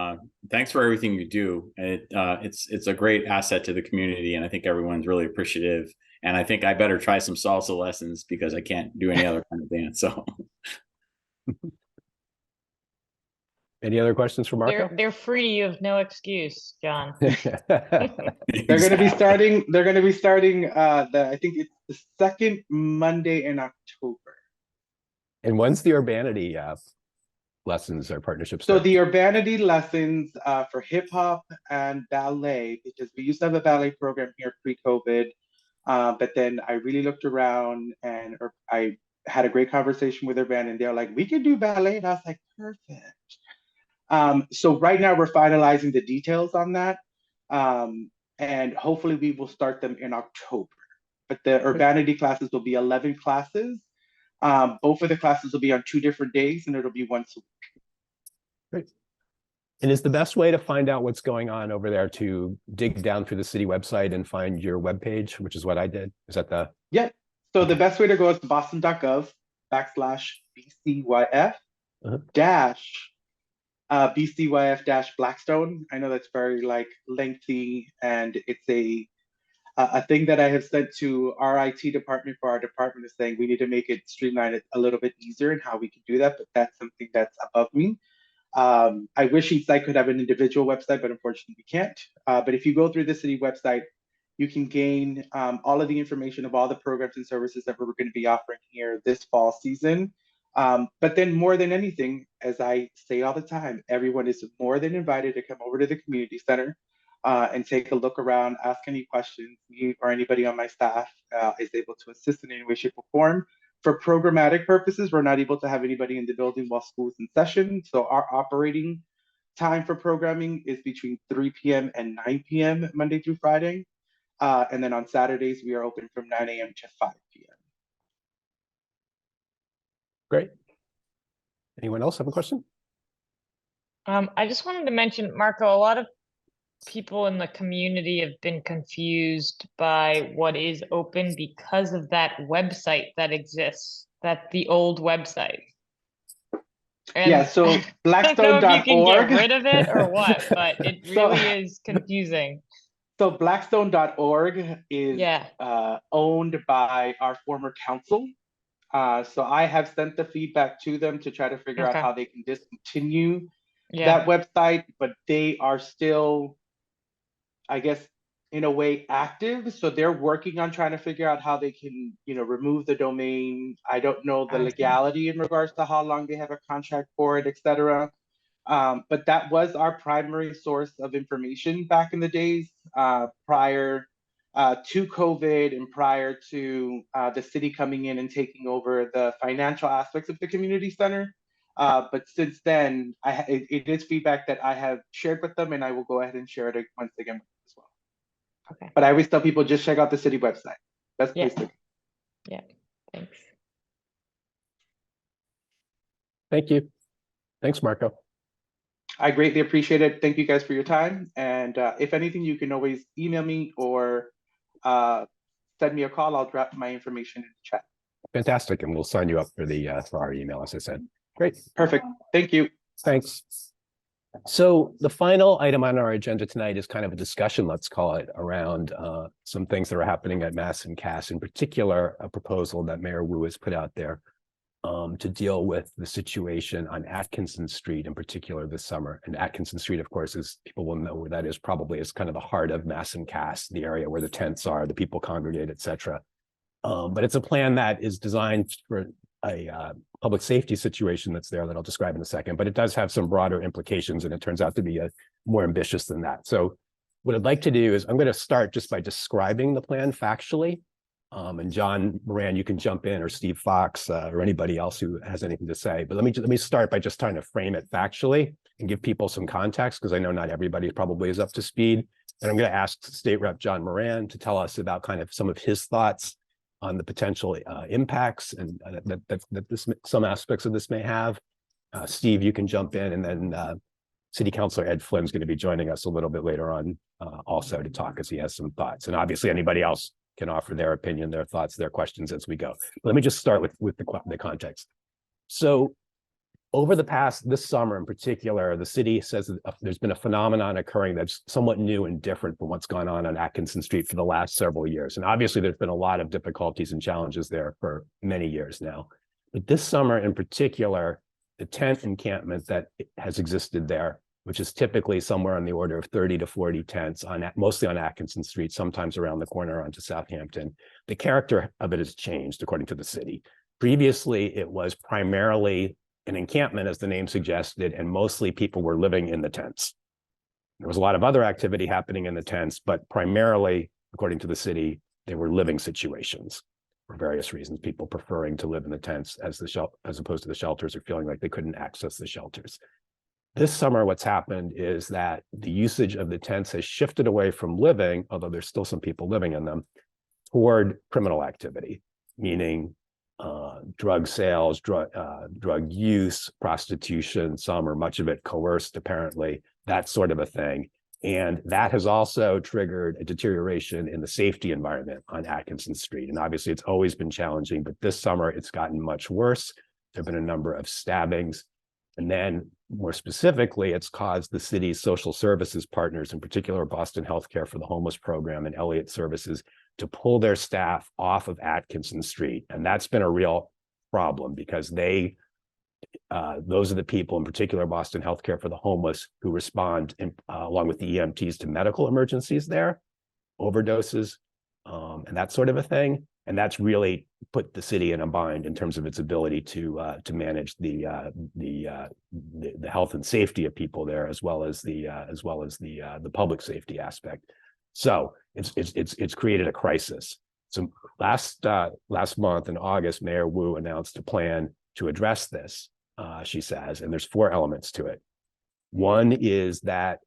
thanks for everything you do. It's a great asset to the community. And I think everyone's really appreciative. And I think I better try some salsa lessons because I can't do any other kind of dance. So. Any other questions for Marco? They're free. You have no excuse, John. They're going to be starting. They're going to be starting. I think it's the 2nd Monday in October. And when's the urbanity lessons or partnerships? So the urbanity lessons for hip hop and ballet, because we used to have a ballet program here pre-COVID, but then I really looked around and I had a great conversation with their band, and they're like, "We could do ballet," and I was like, "Perfect." So right now we're finalizing the details on that. And hopefully we will start them in October. But the urbanity classes will be 11 classes. Both of the classes will be on 2 different days and it'll be once a week. Great. And is the best way to find out what's going on over there to dig down through the city website and find your webpage, which is what I did? Is that the? Yeah. So the best way to go is boston.gov/BCYF BCYF-Blackstone. I know that's very like lengthy, and it's a thing that I have sent to our IT department for our department is saying we need to make it streamline it a little bit easier in how we can do that, but that's something that's above me. I wish each site could have an individual website, but unfortunately we can't. But if you go through the city website, you can gain all of the information of all the programs and services that we're going to be offering here this fall season. But then more than anything, as I say all the time, everyone is more than invited to come over to the community center and take a look around, ask any questions. Me or anybody on my staff is able to assist in any way, shape, or form. For programmatic purposes, we're not able to have anybody in the building while school's in session. So our operating time for programming is between 3 p.m. and 9 p.m. Monday through Friday. And then on Saturdays, we are open from 9 a.m. to 5 p.m. Great. Anyone else have a question? I just wanted to mention, Marco, a lot of people in the community have been confused by what is open because of that website that exists, the old website. And yeah, so Blackstone.org. I don't know if you can get rid of it or what, but it really is confusing. So Blackstone.org is owned by our former council. So I have sent the feedback to them to try to figure out how they can discontinue that website, but they are still, I guess, in a way active. So they're working on trying to figure out how they can, remove the domain. I don't know the legality in regards to how long they have a contract for it, et cetera. But that was our primary source of information back in the days prior to COVID and prior to the city coming in and taking over the financial aspects of the community center. But since then, it is feedback that I have shared with them, and I will go ahead and share it once again as well. Okay. But I always tell people, just check out the city website. Best place to go. Yeah, thanks. Thank you. Thanks, Marco. I greatly appreciate it. Thank you guys for your time. And if anything, you can always email me or send me a call. I'll drop my information in the chat. Fantastic. And we'll sign you up for our email, as I said. Great. Perfect. Thank you. Thanks. So the final item on our agenda tonight is kind of a discussion, let's call it, around some things that are happening at Mass and Cass, in particular, a proposal that Mayor Wu has put out there to deal with the situation on Atkinson Street in particular this summer. And Atkinson Street, of course, as people will know where that is, probably is kind of the heart of Mass and Cass, the area where the tents are, the people congregate, et cetera. But it's a plan that is designed for public safety situation that's there that I'll describe in a second, but it does have some broader implications, and it turns out to be more ambitious than that. So what I'd like to do is I'm going to start just by describing the plan factually. And John Moran, you can jump in, or Steve Fox, or anybody else who has anything to say. But let me start by just trying to frame it factually and give people some context, because I know not everybody probably is up to speed. And I'm going to ask State Rep John Moran to tell us about kind of some of his thoughts on the potential impacts and that some aspects of this may have. Steve, you can jump in, and then City Councilor Ed Flynn's going to be joining us a little bit later on also to talk, as he has some thoughts. And obviously anybody else can offer their opinion, their thoughts, their questions as we go. Let me just start with the context. So over this summer in particular, the city says that there's been a phenomenon occurring that's somewhat new and different from what's gone on Atkinson Street for the last several years. And obviously there's been a lot of difficulties and challenges there for many years now. But this summer in particular, the tent encampment that has existed there, which is typically somewhere on the order of 30 to 40 tents, mostly on Atkinson Street, sometimes around the corner onto Southampton. The character of it has changed, according to the city. Previously, it was primarily an encampment, as the name suggested, and mostly people were living in the tents. There was a lot of other activity happening in the tents, but primarily, according to the city, they were living situations for various reasons, people preferring to live in the tents as opposed to the shelters, or feeling like they couldn't access the shelters. This summer, what's happened is that the usage of the tents has shifted away from living, although there's still some people living in them, toward criminal activity, meaning drug sales, drug use, prostitution, some or much of it coerced, apparently, that sort of a thing. And that has also triggered a deterioration in the safety environment on Atkinson Street. And obviously, it's always been challenging, but this summer it's gotten much worse. There have been a number of stabbings. And then more specifically, it's caused the city's social services partners, in particular Boston Healthcare for the Homeless Program and Elliott Services, to pull their staff off of Atkinson Street. And that's been a real problem, because those are the people, in particular Boston Healthcare for the Homeless, who respond along with the EMTs to medical emergencies there, overdoses, and that sort of a thing. And that's really put the city in a bind in terms of its ability to manage the health and safety of people there, as well as the public safety aspect. So it's created a crisis. So last month in August, Mayor Wu announced a plan to address this. She says, and there's 4 elements to it. One is that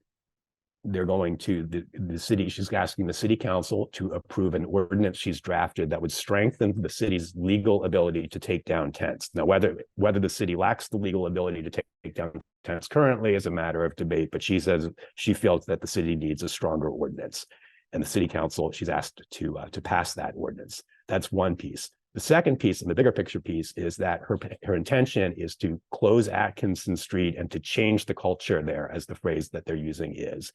they're going to the city. She's asking the city council to approve an ordinance she's drafted that would strengthen the city's legal ability to take down tents. Now, whether the city lacks the legal ability to take down tents currently is a matter of debate, but she says she feels that the city needs a stronger ordinance. And the city council, she's asked to pass that ordinance. That's one piece. The second piece, and the bigger picture piece, is that her intention is to close Atkinson Street and to change the culture there, as the phrase that they're using is,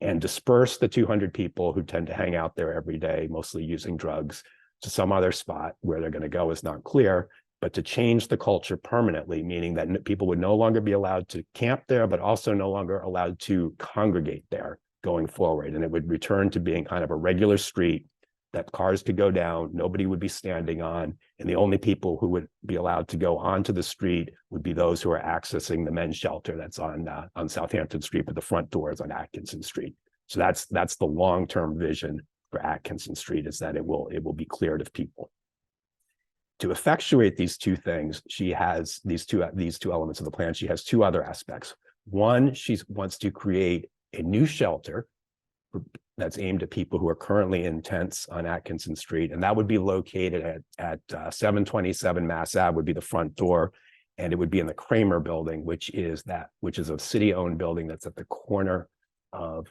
and disperse the 200 people who tend to hang out there every day, mostly using drugs, to some other spot. Where they're going to go is not clear, but to change the culture permanently, meaning that people would no longer be allowed to camp there, but also no longer allowed to congregate there going forward. And it would return to being kind of a regular street that cars could go down, nobody would be standing on, and the only people who would be allowed to go onto the street would be those who are accessing the men's shelter that's on Southampton Street, but the front door is on Atkinson Street. So that's the long-term vision for Atkinson Street, is that it will be cleared of people. To effectuate these two things, she has these two elements of the plan. She has 2 other aspects. One, she wants to create a new shelter that's aimed at people who are currently in tents on Atkinson Street, and that would be located at 727 Mass Ave would be the front door, and it would be in the Kramer building, which is a city-owned building that's at the corner of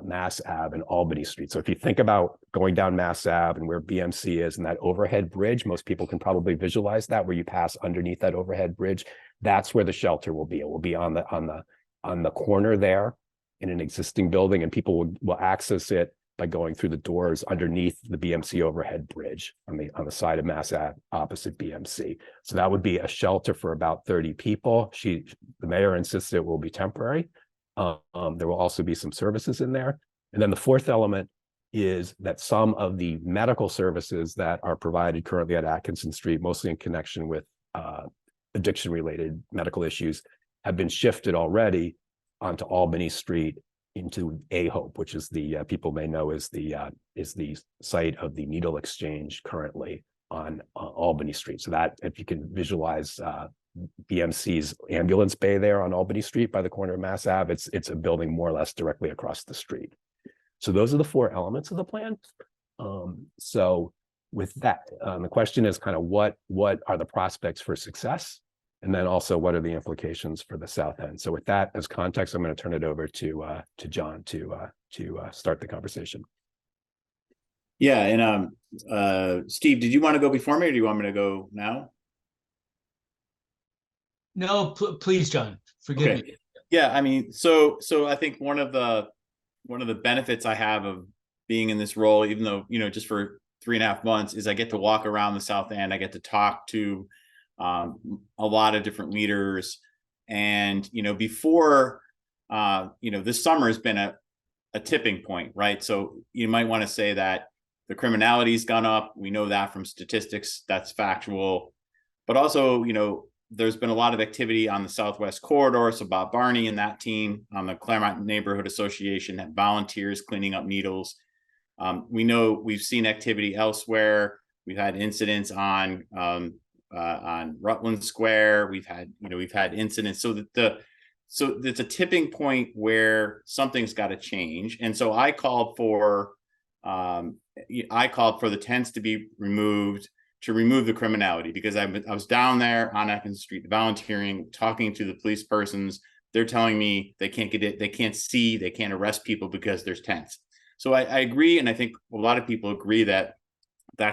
Mass Ave and Albany Street. So if you think about going down Mass Ave and where BMC is and that overhead bridge, most people can probably visualize that, where you pass underneath that overhead bridge. That's where the shelter will be. It will be on the corner there, in an existing building, and people will access it by going through the doors underneath the BMC overhead bridge on the side of Mass Ave opposite BMC. So that would be a shelter for about 30 people. The mayor insists it will be temporary. There will also be some services in there. And then the 4th element is that some of the medical services that are provided currently at Atkinson Street, mostly in connection with addiction-related medical issues have been shifted already onto Albany Street into A Hope, which is the people may know is the site of the needle exchange currently on Albany Street. So that, if you can visualize BMC's ambulance bay there on Albany Street by the corner of Mass Ave, it's a building more or less directly across the street. So those are the 4 elements of the plan. So with that, the question is kind of what are the prospects for success? And then also, what are the implications for the south end? So with that as context, I'm going to turn it over to John to start the conversation. Yeah, and Steve, did you want to go before me, or do you want me to go now? No, please, John, forgive me. Yeah, I mean, so I think one of the benefits I have of being in this role, even though, you know, just for 3.5 months, is I get to walk around the south end. I get to talk to a lot of different leaders. And, you know, before, you know, this summer has been a tipping point, right? So you might want to say that the criminality's gone up. We know that from statistics, that's factual. But also, you know, there's been a lot of activity on the Southwest corridor. So Bob Barney and that team on the Claremont Neighborhood Association had volunteers cleaning up needles. We know we've seen activity elsewhere. We've had incidents on Rutland Square. We've had incidents. So it's a tipping point where something's got to change. And so I called for the tents to be removed, to remove the criminality, because I was down there on Atkins Street volunteering, talking to the police persons. They're telling me they can't get it, they can't see, they can't arrest people because there's tents. So I agree, and I think a lot of people agree that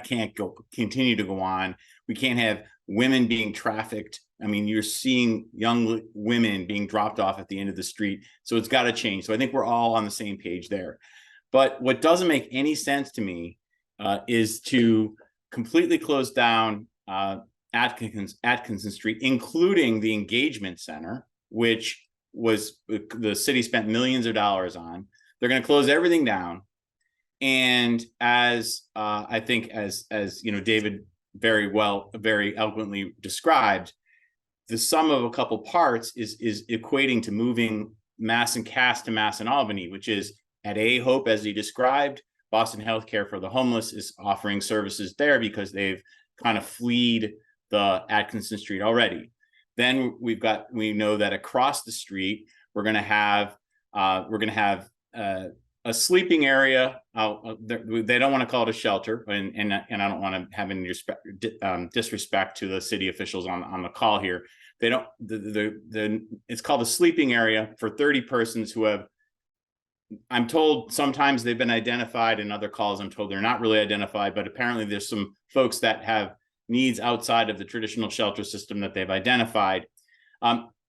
can't continue to go on. We can't have women being trafficked. I mean, you're seeing young women being dropped off at the end of the street. So it's got to change. So I think we're all on the same page there. But what doesn't make any sense to me is to completely close down Atkinson Street, including the engagement center, which was the city spent millions of dollars on. They're going to close everything down. And as I think, as you know, David very eloquently described, the sum of a couple parts is equating to moving Mass and Cass to Mass and Albany, which is at A Hope, as he described. Boston Healthcare for the Homeless is offering services there because they've kind of fleed the Atkinson Street already. Then we know that across the street we're going to have a sleeping area. They don't want to call it a shelter, and I don't want to have any disrespect to the city officials on the call here. They don't. It's called a sleeping area for 30 persons who have. I'm told sometimes they've been identified. In other calls, I'm told they're not really identified, but apparently there's some folks that have needs outside of the traditional shelter system that they've identified.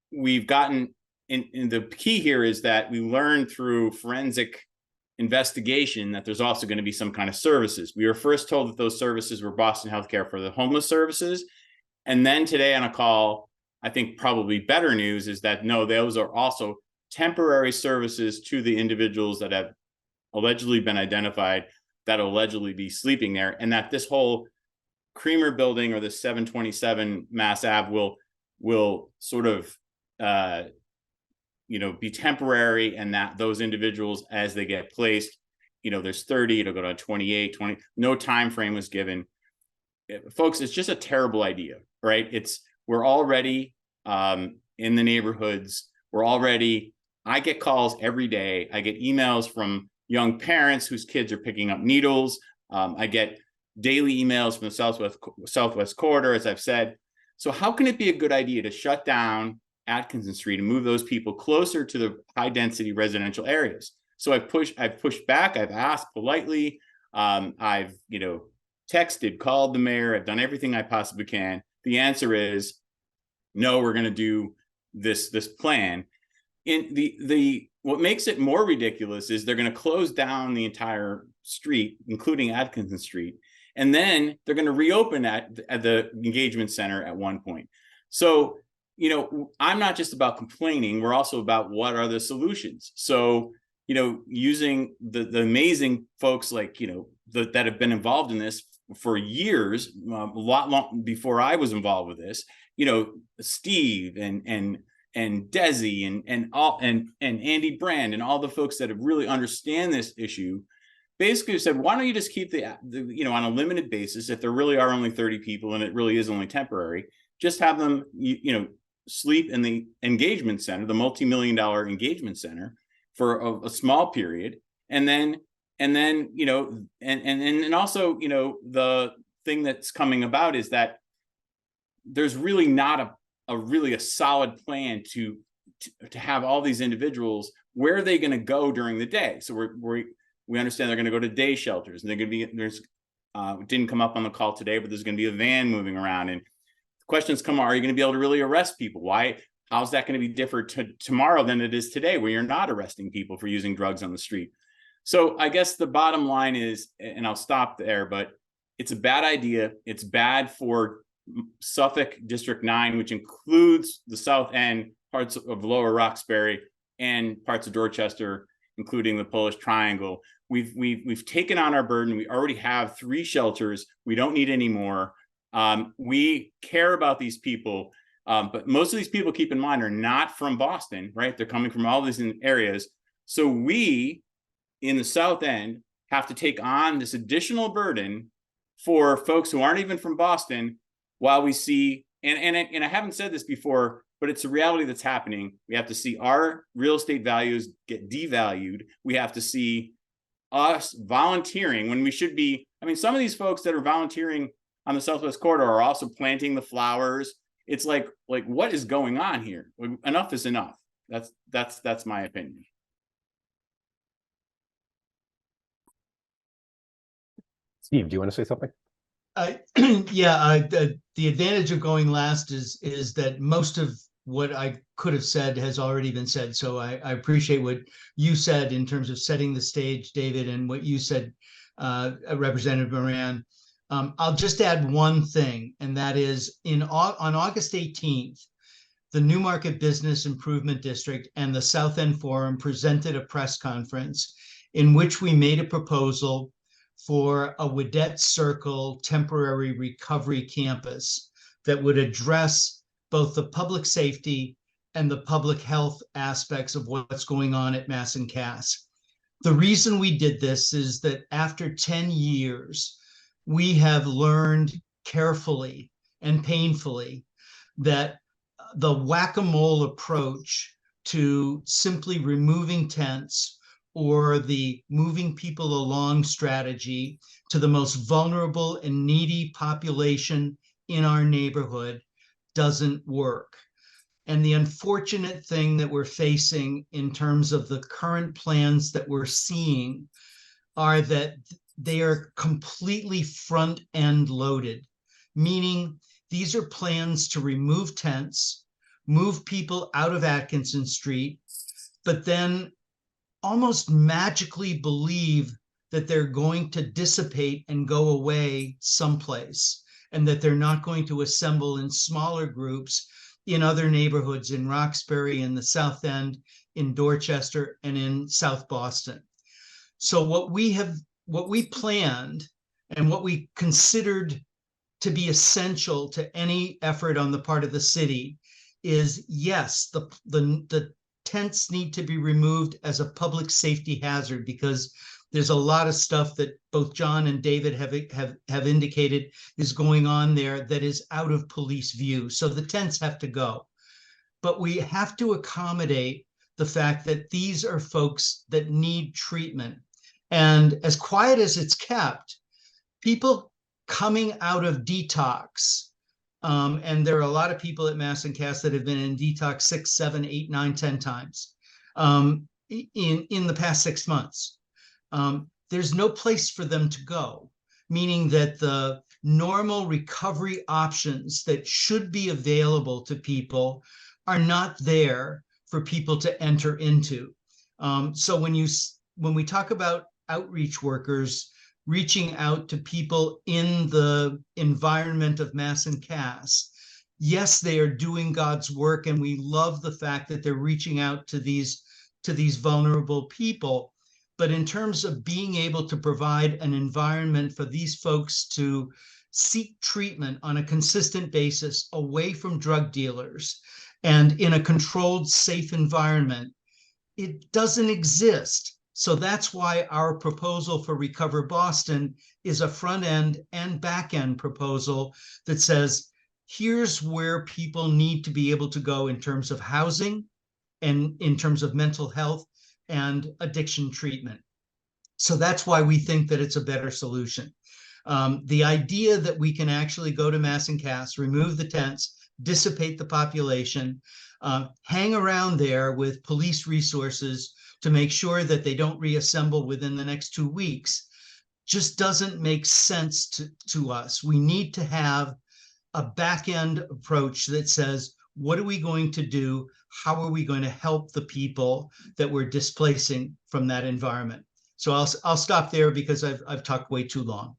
We've gotten, and the key here is that we learned through forensic investigation that there's also going to be some kind of services. We were first told that those services were Boston Healthcare for the Homeless services. And then today on a call, I think probably better news is that no, those are also temporary services to the individuals that have allegedly been identified that allegedly be sleeping there, and that this whole Creamer building or the 727 Mass Ave will sort of be temporary, and that those individuals, as they get placed, there's 30, it'll go to 28, 20, no time frame was given. Folks, it's just a terrible idea, right? We're already in the neighborhoods. I get calls every day. I get emails from young parents whose kids are picking up needles. I get daily emails from the Southwest corridor, as I've said. So how can it be a good idea to shut down Atkinson Street and move those people closer to the high density residential areas? So I've pushed back. I've asked politely. I've texted, called the mayor. I've done everything I possibly can. The answer is no. We're going to do this plan. In what makes it more ridiculous is they're going to close down the entire street, including Atkinson Street, and then they're going to reopen at the engagement center at one point. So, I'm not just about complaining. We're also about what are the solutions. So, using the amazing folks like, that have been involved in this, for years, a lot long before I was involved with this, you know, Steve and Desi and Andy Brand and all the folks that have really understand this issue basically said, why don't you just keep the you know, on a limited basis, if there really are only 30 people and it really is only temporary, just have them, you know, sleep in the engagement center, the multi-million-dollar engagement center for a small period. And then, you know, and also, you know, the thing that's coming about is that there's really not a really a solid plan to have all these individuals, where are they going to go during the day? So we understand they're going to go to day shelters, and they're going to be, there's it didn't come up on the call today, but there's going to be a van moving around, and questions come, are you going to be able to really arrest people? How's that going to be different tomorrow than it is today, where you're not arresting people for using drugs on the street? So I guess the bottom line is, and I'll stop there, but it's a bad idea. It's bad for Suffolk District 9, which includes the South End, parts of Lower Roxbury, and parts of Dorchester, including the Polish Triangle. We've taken on our burden. We already have 3 shelters. We don't need any more. We care about these people, but most of these people, keep in mind, are not from Boston, right? They're coming from all these areas. So we, in the South End, have to take on this additional burden for folks who aren't even from Boston, while we see, and I haven't said this before, but it's a reality that's happening. We have to see our real estate values get devalued. We have to see us volunteering when we should be. I mean, some of these folks that are volunteering on the Southwest Corridor are also planting the flowers. It's like what is going on here? Enough is enough. That's my opinion. Steve, do you want to say something? Yeah, the advantage of going last is that most of what I could have said has already been said. So I appreciate what you said in terms of setting the stage, David, and what you said, Representative Moran. I'll just add one thing, and that is on August 18th, the Newmarket Business Improvement District and the South End Forum presented a press conference in which we made a proposal for a Wedette Circle temporary recovery campus that would address both the public safety and the public health aspects of what's going on at Mass and Cass. The reason we did this is that after 10 years, we have learned carefully and painfully that the whack-a-mole approach to simply removing tents or the moving people along strategy to the most vulnerable and needy population in our neighborhood doesn't work. And the unfortunate thing that we're facing in terms of the current plans that we're seeing are that they are completely front-end loaded, meaning these are plans to remove tents, move people out of Atkinson Street, but then almost magically believe that they're going to dissipate and go away someplace, and that they're not going to assemble in smaller groups in other neighborhoods in Roxbury, in the South End, in Dorchester, and in South Boston. So what we planned and what we considered to be essential to any effort on the part of the city is, yes, the tents need to be removed as a public safety hazard, because there's a lot of stuff that both John and David have indicated is going on there that is out of police view. So the tents have to go. But we have to accommodate the fact that these are folks that need treatment. And as quiet as it's kept, people coming out of detox, and there are a lot of people at Mass and Cass that have been in detox 6, 7, 8, 9, 10 times in the past 6 months. There's no place for them to go, meaning that the normal recovery options that should be available to people are not there for people to enter into. So when we talk about outreach workers reaching out to people in the environment of Mass and Cass, yes, they are doing God's work, and we love the fact that they're reaching out to these vulnerable people. but in terms of being able to provide an environment for these folks to seek treatment on a consistent basis away from drug dealers and in a controlled, safe environment, it doesn't exist. So that's why our proposal for Recover Boston is a front end and back end proposal that says, here's where people need to be able to go in terms of housing and in terms of mental health and addiction treatment. So that's why we think that it's a better solution. The idea that we can actually go to Mass and Cass, remove the tents, dissipate the population, hang around there with police resources to make sure that they don't reassemble within the next 2 weeks, just doesn't make sense to us. We need to have a back-end approach that says, what are we going to do? How are we going to help the people that we're displacing from that environment? So I'll stop there because I've talked way too long.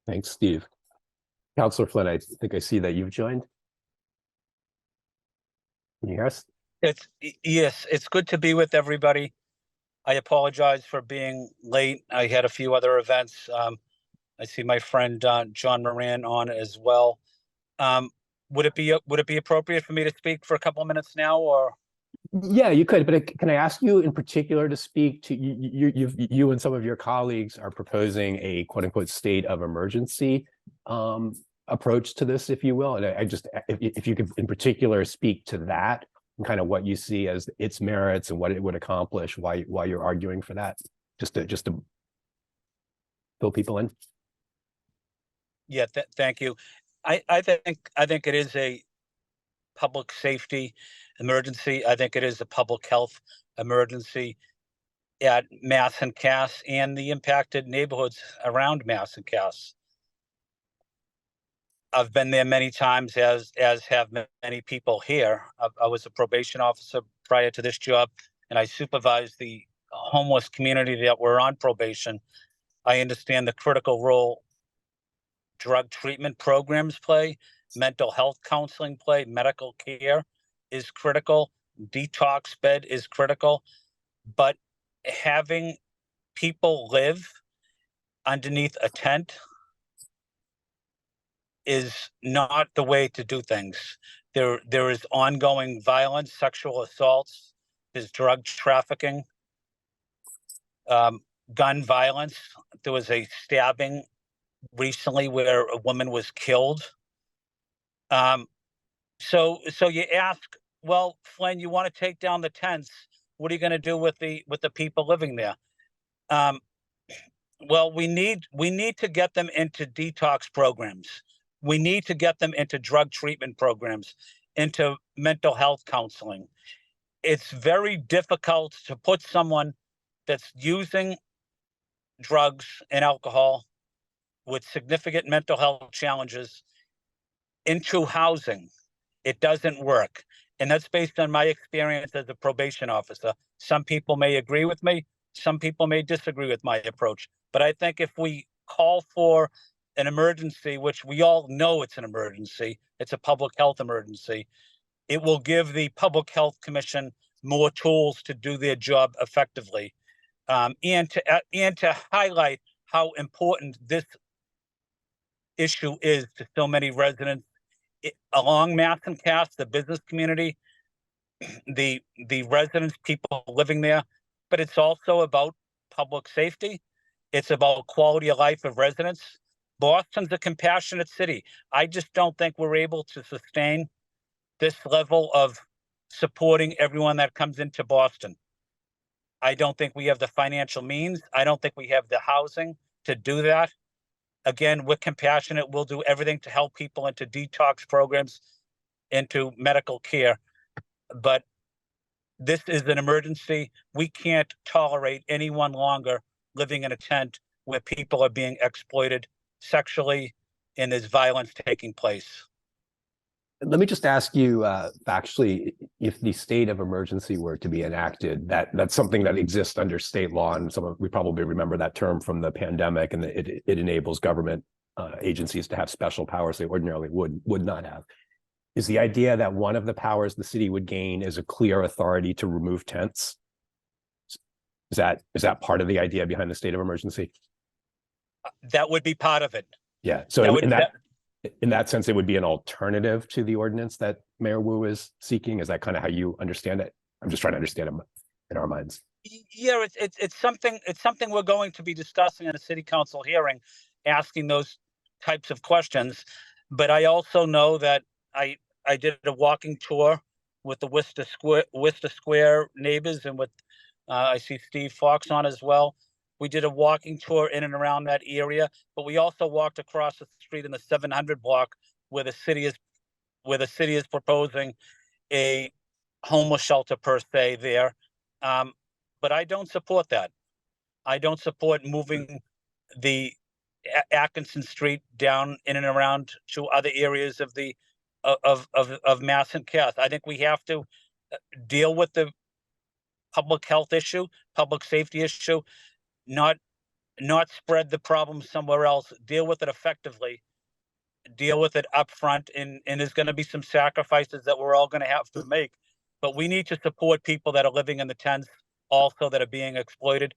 Thanks, Steve. Councilor Flynn, I think I see that you've joined. Can you hear us? Yes, it's good to be with everybody. I apologize for being late. I had a few other events. I see my friend John Moran on as well. Would it be appropriate for me to speak for a couple of minutes now, or? Yeah, you could, but can I ask you in particular to speak to you and some of your colleagues are proposing a quote unquote state of emergency approach to this, if you will, and I just if you could in particular speak to that and kind of what you see as its merits and what it would accomplish, why you're arguing for that, just to fill people in. Yeah, thank you. I think it is a public safety emergency. I think it is a public health emergency at Mass and Cass and the impacted neighborhoods around Mass and Cass. I've been there many times, as have many people here. I was a probation officer prior to this job, and I supervised the homeless community that were on probation. I understand the critical role drug treatment programs play, mental health counseling play, medical care is critical, detox bed is critical, but having people live underneath a tent is not the way to do things. There is ongoing violence, sexual assaults, there's drug trafficking, gun violence. There was a stabbing recently where a woman was killed. So you ask, well, Flynn, you want to take down the tents? What are you going to do with the people living there? Well, we need to get them into detox programs. We need to get them into drug treatment programs, into mental health counseling. It's very difficult to put someone that's using drugs and alcohol with significant mental health challenges into housing. It doesn't work. And that's based on my experience as a probation officer. Some people may agree with me, some people may disagree with my approach. But I think if we call for an emergency, which we all know it's an emergency, it's a public health emergency, it will give the Public Health Commission more tools to do their job effectively, and to highlight how important this issue is to so many residents along Mass and Cass, the business community, the residents, people living there. But it's also about public safety. It's about quality of life of residents. Boston's a compassionate city. I just don't think we're able to sustain this level of supporting everyone that comes into Boston. I don't think we have the financial means. I don't think we have the housing to do that. Again, we're compassionate. We'll do everything to help people into detox programs, into medical care. But this is an emergency. We can't tolerate anyone longer living in a tent where people are being exploited sexually and there's violence taking place. Let me just ask you factually, if the state of emergency were to be enacted, that's something that exists under state law, and we probably remember that term from the pandemic, and it enables government agencies to have special powers they ordinarily would not have. Is the idea that one of the powers the city would gain is a clear authority to remove tents? Is that part of the idea behind the state of emergency? That would be part of it. Yeah, That so would- in that sense, it would be an alternative to the ordinance that Mayor Wu is seeking. Is that kind of how you understand it? I'm just trying to understand it in our minds. Yeah, it's something we're going to be discussing in a city council hearing, asking those types of questions. But I also know that I did a walking tour with the Worcester Square neighbors, and with I see Steve Fox on as well. We did a walking tour in and around that area, but we also walked across the street in the 700 block where the city is proposing a homeless shelter per se there. But I don't support that. I don't support moving the Atkinson Street down in and around to other areas of the of Mass and Cass. I think we have to deal with the public health issue, public safety issue, not spread the problem somewhere else. Deal with it effectively. Deal with it up front, and there's going to be some sacrifices that we're all going to have to make. But we need to support people that are living in the tents, also that are being exploited.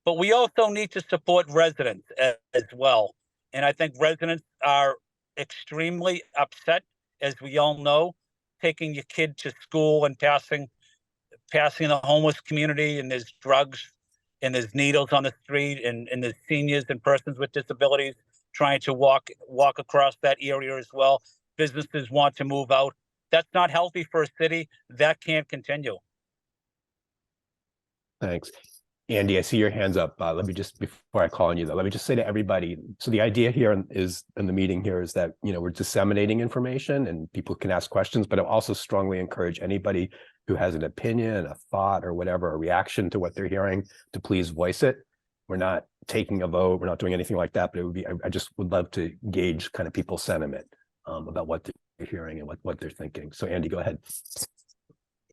But we also need to support residents as well. And I think residents are extremely upset, as we all know, taking your kid to school and passing the homeless community, and there's drugs and there's needles on the street, and there's seniors and persons with disabilities trying to walk across that area as well. Businesses want to move out. That's not healthy for a city. That can't continue. Thanks. Andy, I see your hands up. Let me just, before I call on you though, let me just say to everybody, so the idea here in the meeting here is that, we're disseminating information and people can ask questions, but I also strongly encourage anybody who has an opinion, a thought or whatever, a reaction to what they're hearing, to please voice it. We're not taking a vote. We're not doing anything like that, but it would be, I just would love to gauge kind of people's sentiment about what they're hearing and what they're thinking. So Andy, go ahead.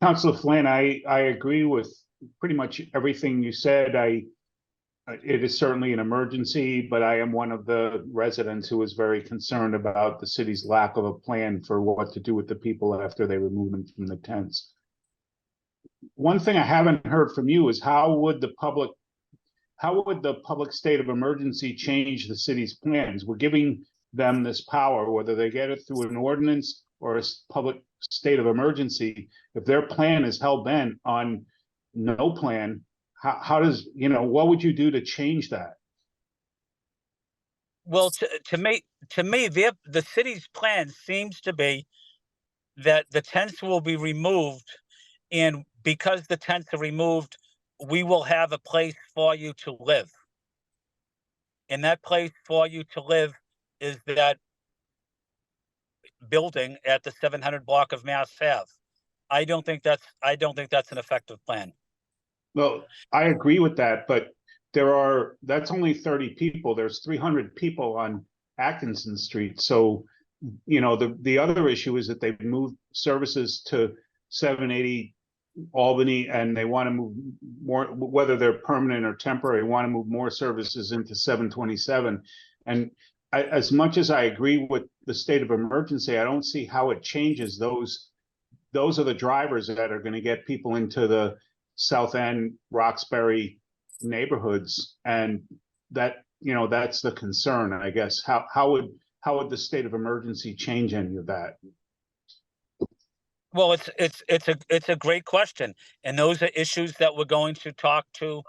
Councilor Flynn, I agree with pretty much everything you said. It is certainly an emergency, but I am one of the residents who is very concerned about the city's lack of a plan for what to do with the people after they remove them from the tents. One thing I haven't heard from you is how would the public state of emergency change the city's plans? We're giving them this power, whether they get it through an ordinance or a public state of emergency. If their plan is hell-bent on no plan, how does, what would you do to change that? Well, to me, the city's plan seems to be that the tents will be removed, and because the tents are removed, we will have a place for you to live. And that place for you to live is that building at the 700 block of Mass Ave. I don't think that's an effective plan. Well, I agree with that, but that's only 30 people. There's 300 people on Atkinson Street. So, the other issue is that they've moved services to 780 Albany, and they want to move more, whether they're permanent or temporary, want to move more services into 727. And as much as I agree with the state of emergency, I don't see how it changes those are the drivers that are going to get people into the South End, Roxbury neighborhoods, and that that's the concern, I guess. How would the state of emergency change any of that? Well, it's a great question, and those are issues that we're going to talk to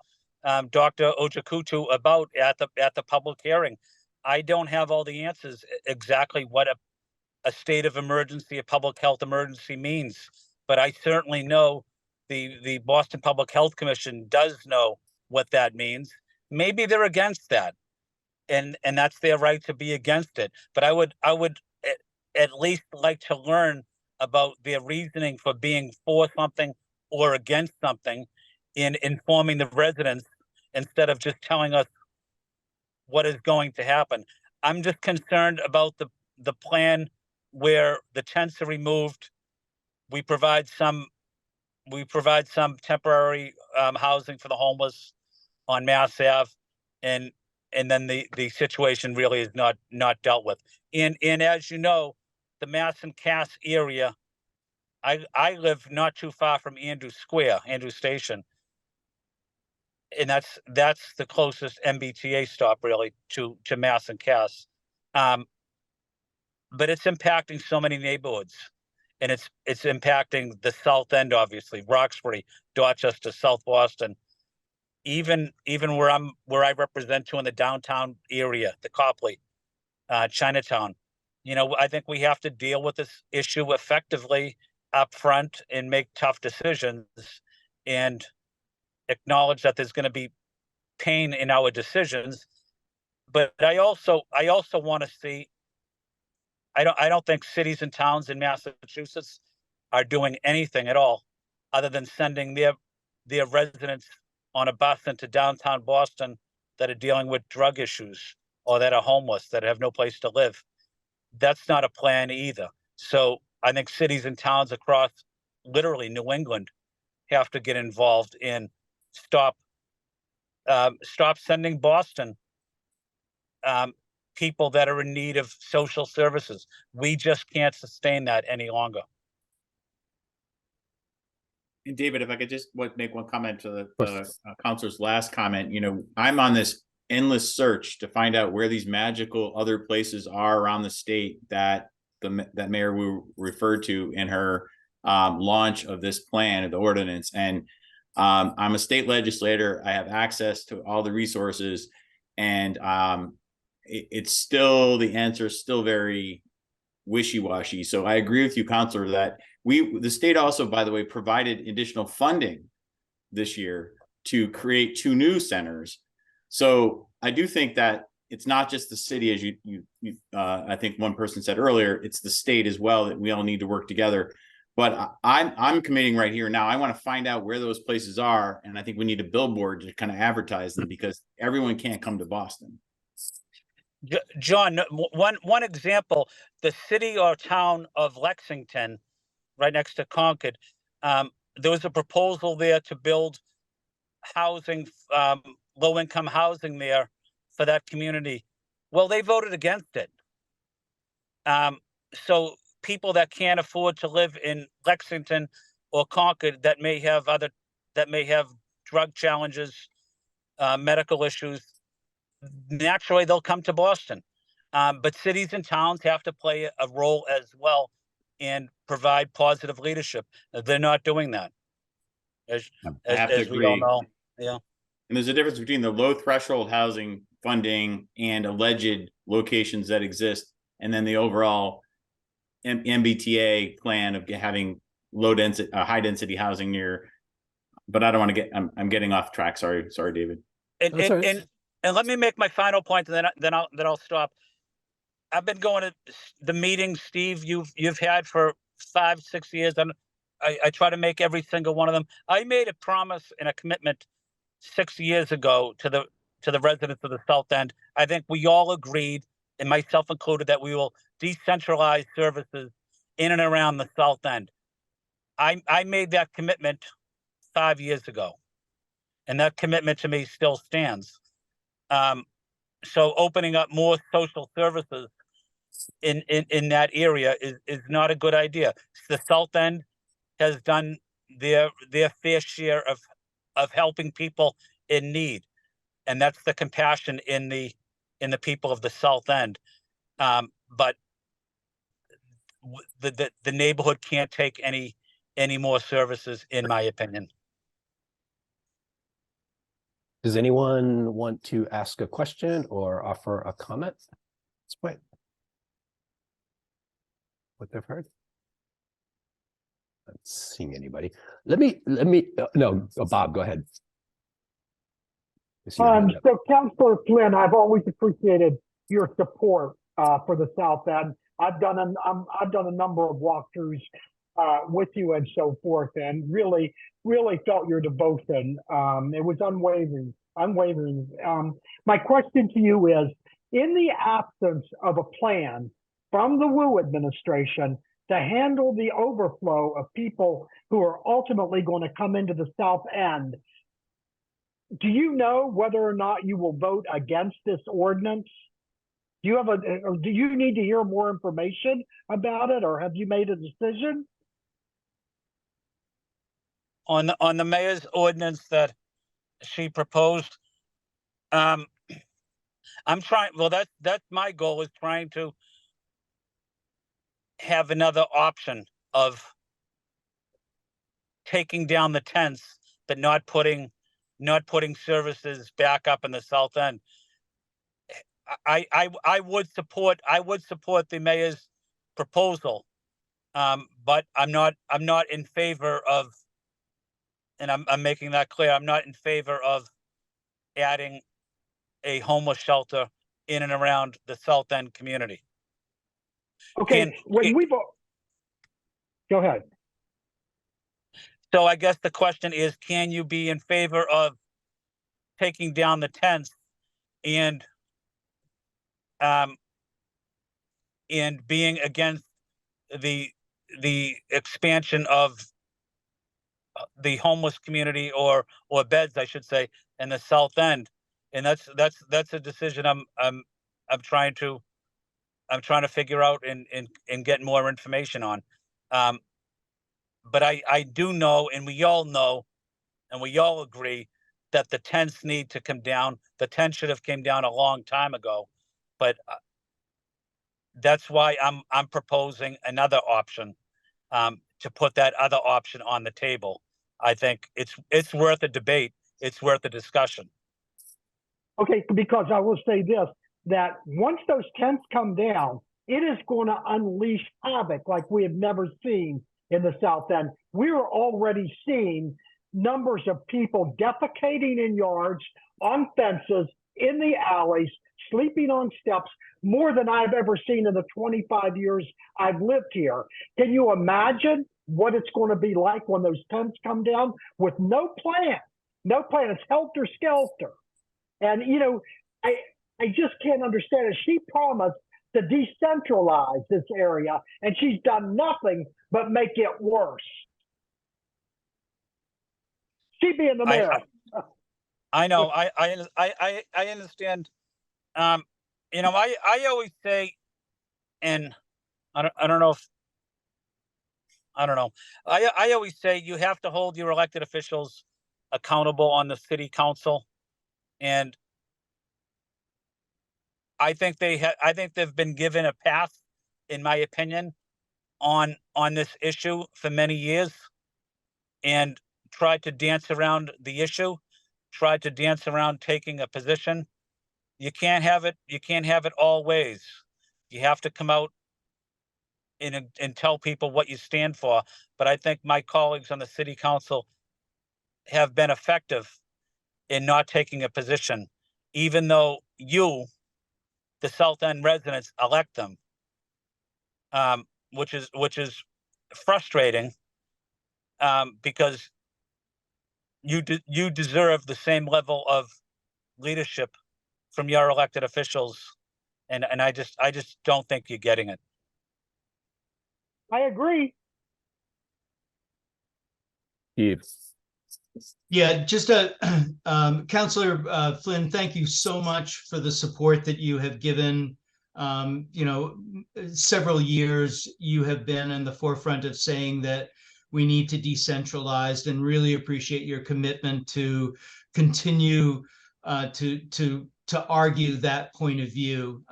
Dr. Ojakutu about at the public hearing. I don't have all the answers exactly what a state of emergency, a public health emergency means, but I certainly know the Boston Public Health Commission does know what that means. Maybe they're against that, and that's their right to be against it. But I would at least like to learn about their reasoning for being for something or against something in informing the residents instead of just telling us what is going to happen. I'm just concerned about the plan where the tents are removed. We provide some temporary housing for the homeless on Mass Ave, and then the situation really is not dealt with. And as you know, the Mass and Cass area, I live not too far from Andrew Station. And that's the closest MBTA stop really to Mass and Cass. But it's impacting so many neighborhoods, and it's impacting the South End, obviously, Roxbury, Dorchester, South Boston, even where I represent to in the downtown area, the Copley, Chinatown. You know, I think we have to deal with this issue effectively up front and make tough decisions and acknowledge that there's going to be pain in our decisions. But I also want to see, I don't think cities and towns in Massachusetts are doing anything at all other than sending their residents on a bus into downtown Boston that are dealing with drug issues or that are homeless, that have no place to live. That's not a plan either. So I think cities and towns across literally New England have to get involved in stop sending Boston people that are in need of social services. We just can't sustain that any longer. And David, if I could just make one comment to the counselor's last comment. You know, I'm on this endless search to find out where these magical other places are around the state that that Mayor Wu referred to in her launch of this plan of the ordinance. And I'm a state legislator. I have access to all the resources, and it's still, the answer is still very wishy-washy. So I agree with you, Counselor, that the state also, by the way, provided additional funding this year to create 2 new centers. So I do think that it's not just the city, as I think one person said earlier, it's the state as well, that we all need to work together. But I'm committing right here now. I want to find out where those places are, and I think we need a billboard to kind of advertise them, because everyone can't come to Boston. John, one example: the city or town of Lexington, right next to Concord, there was a proposal there to build housing, low-income housing there for that community. Well, they voted against it. So people that can't afford to live in Lexington or Concord, that may have drug challenges, medical issues, naturally they'll come to Boston. But cities and towns have to play a role as well and provide positive leadership. They're not doing that, as we all know. Yeah. And there's a difference between the low threshold housing funding and alleged locations that exist, and then the overall MBTA plan of having high density housing near. But I don't want to get. I'm getting off track. Sorry, David. And let me make my final point, and then I'll stop. I've been going to the meetings, Steve, you've had for 5-6 years, and I try to make every single one of them. I made a promise and a commitment 6 years ago to the residents of the South End. I think we all agreed, and myself included, that we will decentralize services in and around the South End. I made that commitment 5 years ago, and that commitment to me still stands. So opening up more social services in that area is not a good idea. The South End has done their fair share of helping people in need, and that's the compassion in the people of the South End. But the neighborhood can't take any more services, in my opinion. Does anyone want to ask a question or offer a comment? Let's wait. What they've heard. Not seeing anybody. Let me. No, Bob, go ahead. So, Councilor Flynn, I've always appreciated your support for the South End. I've done a number of walkthroughs with you and so forth, and really felt your devotion. It was unwavering. My question to you is, in the absence of a plan from the Wu administration to handle the overflow of people who are ultimately going to come into the South End, do you know whether or not you will vote against this ordinance? Do you need to hear more information about it, or have you made a decision? On the mayor's ordinance that she proposed. I'm trying, well, that's my goal, is trying to have another option of taking down the tents, but not putting services back up in the south end. I would support the mayor's proposal, but I'm not in favor of, and I'm making that clear, I'm not in favor of adding a homeless shelter in and around the south end community. Okay, go ahead. So I guess the question is, can you be in favor of taking down the tents and being against the expansion of the homeless community, or beds, I should say, in the south end? And that's a decision I'm trying to figure out and get more information on. But I do know, and we all know, and we all agree that the tents need to come down. The tents should have came down a long time ago, but that's why I'm proposing another option, to put that other option on the table. I think it's worth a debate. It's worth a discussion. Okay, because I will say this, that once those tents come down, it is going to unleash havoc like we have never seen in the South End. We are already seeing numbers of people defecating in yards, on fences, in the alleys, sleeping on steps, more than I've ever seen in the 25 years I've lived here. Can you imagine what it's going to be like when those tents come down with no plan? No plan. It's helter skelter. And, you know, I just can't understand it. She promised to decentralize this area, and she's done nothing but make it worse. She being the mayor. I know. I understand. You know, I always say, and I don't know if, I don't know. I always say you have to hold your elected officials accountable on the city council, and I think they've been given a pass, in my opinion, on this issue for many years, and tried to dance around the issue, tried to dance around taking a position. You can't have it all ways. You have to come out and tell people what you stand for. But I think my colleagues on the city council have been effective in not taking a position, even though you, the South End residents, elect them, which is frustrating, because you deserve the same level of leadership from your elected officials, and I just don't think you're getting it. I agree. Steve. Yeah, just Councillor Flynn, thank you so much for the support that you have given. You know, several years you have been in the forefront of saying that we need to decentralize, and really appreciate your commitment to continue to argue that point of view.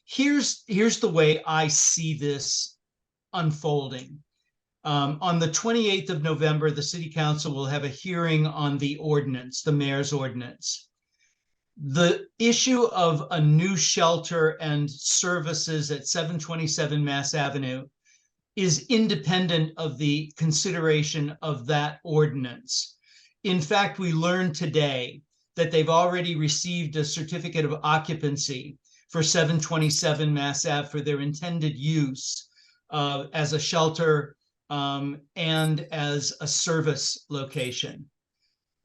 Here's the way I see this unfolding. On the 28th of November, the City Council will have a hearing on the ordinance, the mayor's ordinance. The issue of a new shelter and services at 727 Mass Avenue is independent of the consideration of that ordinance. In fact, we learned today that they've already received a certificate of occupancy for 727 Mass Ave for their intended use as a shelter and as a service location.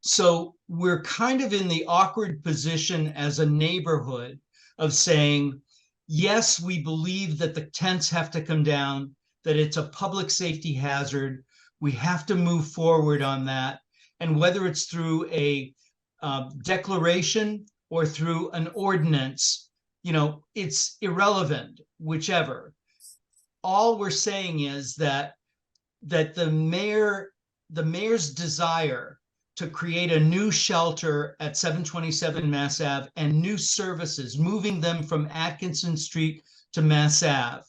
So we're kind of in the awkward position as a neighborhood of saying, yes, we believe that the tents have to come down, that it's a public safety hazard. We have to move forward on that. And whether it's through a declaration or through an ordinance, you know, it's irrelevant, whichever. All we're saying is that the mayor's desire to create a new shelter at 727 Mass Ave and new services, moving them from Atkinson Street to Mass Ave,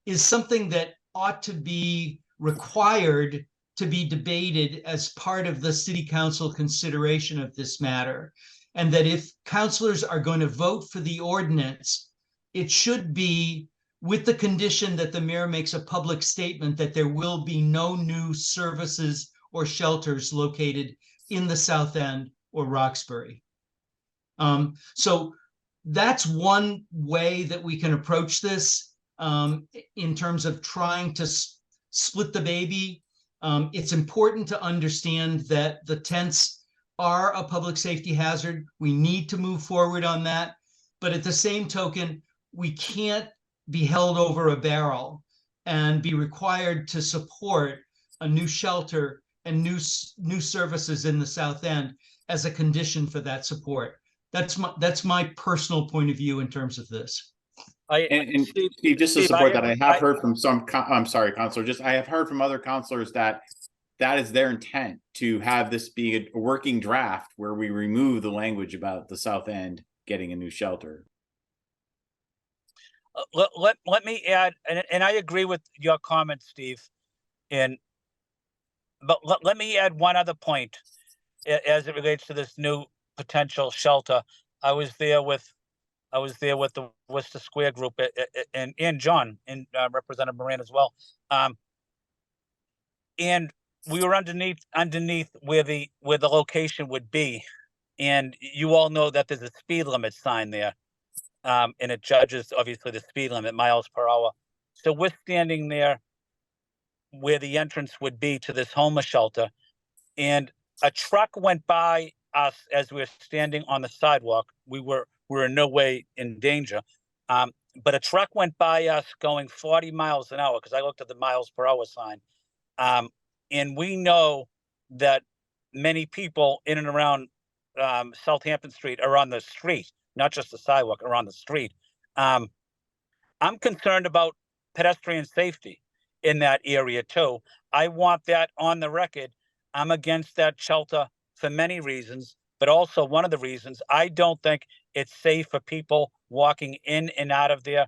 is something that ought to be required to be debated as part of the city council consideration of this matter. And that if councilors are going to vote for the ordinance, it should be with the condition that the mayor makes a public statement that there will be no new services or shelters located in the South End or Roxbury. So that's one way that we can approach this in terms of trying to split the baby. It's important to understand that the tents are a public safety hazard. We need to move forward on that. But at the same token, we can't be held over a barrel and be required to support a new shelter and new services in the South End as a condition for that support. That's my personal point of view in terms of this. And Steve, just to support that, I have heard from some, I'm sorry, Counselor, I have heard from other counselors that is their intent, to have this be a working draft where we remove the language about the South End getting a new shelter. Let me add, and I agree with your comments, Steve, but let me add one other point as it relates to this new potential shelter. I was there with the Worcester Square group and John and Representative Moran as well. And we were underneath where the location would be. And you all know that there's a speed limit sign there. And it judges obviously the speed limit, miles per hour. So we're standing there where the entrance would be to this homeless shelter, and a truck went by us as we were standing on the sidewalk. We were in no way in danger, but a truck went by us going 40 miles an hour, because I looked at the miles per hour sign, and we know that many people in and around Southampton Street are on the street, not just the sidewalk, are on the street. I'm concerned about pedestrian safety in that area too. I want that on the record. I'm against that shelter for many reasons, but also one of the reasons, I don't think it's safe for people walking in and out of there.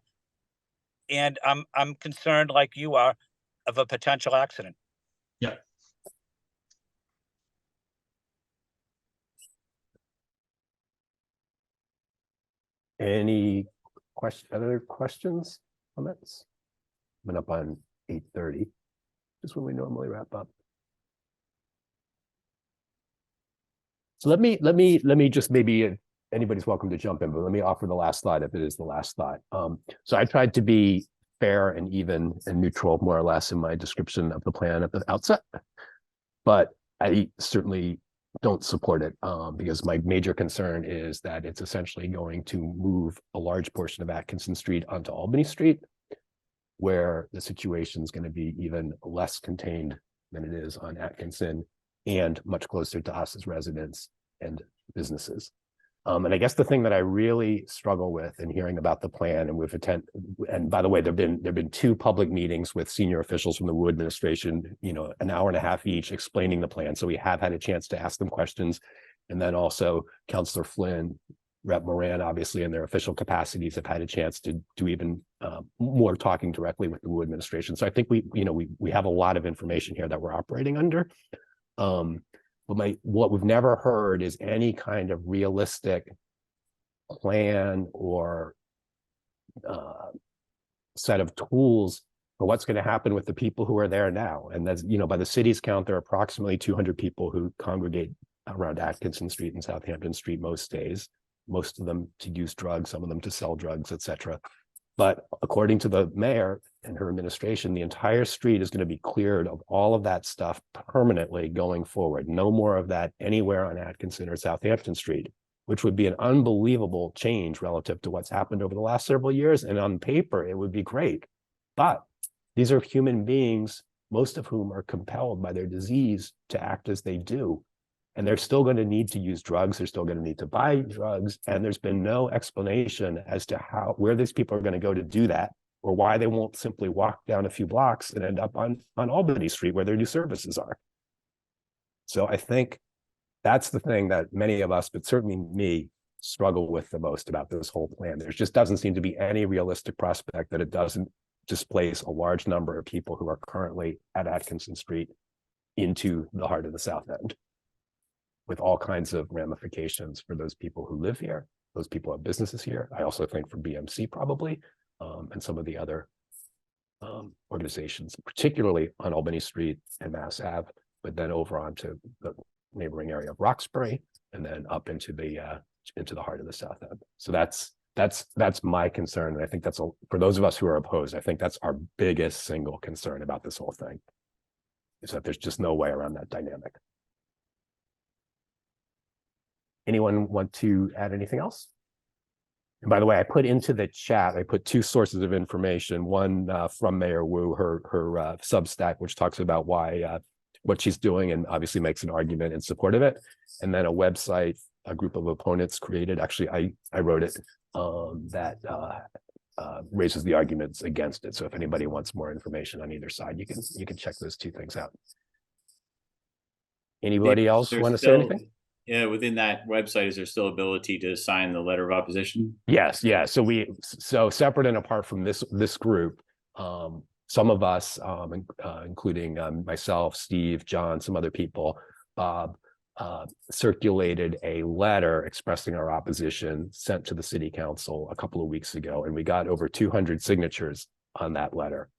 And I'm concerned, like you are, of a potential accident. Yeah. Any other questions, comments? Been up on 8:30, just when we normally wrap up. So let me just, maybe anybody's welcome to jump in, but let me offer the last thought if it is the last thought. So I tried to be fair and even and neutral, more or less, in my description of the plan at the outset, but I certainly don't support it because my major concern is that it's essentially going to move a large portion of Atkinson Street onto Albany Street, where the situation is going to be even less contained than it is on Atkinson, and much closer to us as residents and businesses. And I guess the thing that I really struggle with in hearing about the plan, and by the way, there've been 2 public meetings with senior officials from the Wu administration, an hour and a half each, explaining the plan. So we have had a chance to ask them questions. And then also Councillor Flynn, Rep Moran, obviously in their official capacities, have had a chance to do even more talking directly with the Wu administration. So I think we have a lot of information here that we're operating under. But what we've never heard is any kind of realistic plan or set of tools for what's going to happen with the people who are there now. And that's, by the city's count, there are approximately 200 people who congregate around Atkinson Street and Southampton Street most days, most of them to use drugs, some of them to sell drugs, etc. But according to the mayor and her administration, the entire street is going to be cleared of all of that stuff permanently going forward. No more of that anywhere on Atkinson or Southampton Street, which would be an unbelievable change relative to what's happened over the last several years. And on paper, it would be great. But these are human beings, most of whom are compelled by their disease to act as they do. And they're still going to need to use drugs. They're still going to need to buy drugs. And there's been no explanation as to where these people are going to go to do that, or why they won't simply walk down a few blocks and end up on Albany Street where their new services are. So I think that's the thing that many of us, but certainly me, struggle with the most about this whole plan. There just doesn't seem to be any realistic prospect that it doesn't displace a large number of people who are currently at Atkinson Street into the heart of the South End, with all kinds of ramifications for those people who live here, those people who have businesses here. I also think for BMC probably, and some of the other organizations, particularly on Albany Street and Mass Ave, but then over onto the neighboring area of Roxbury, and then up into the heart of the South End. So that's my concern, and I think that's for those of us who are opposed. I think that's our biggest single concern about this whole thing, is that there's just no way around that dynamic. Anyone want to add anything else? And by the way, I put into the chat, I put two sources of information. One from Mayor Wu, her Substack, which talks about why what she's doing and obviously makes an argument in support of it. And then a website a group of opponents created. Actually, I wrote it that raises the arguments against it. So if anybody wants more information on either side, you can check those two things out. Anybody else want to say anything? Yeah, within that website, is there still ability to sign the letter of opposition? Yes, yeah. So separate and apart from this group, some of us, including myself, Steve, John, some other people, Bob, circulated a letter expressing our opposition sent to the city council a couple of weeks ago, and we got over 200 signatures on that letter.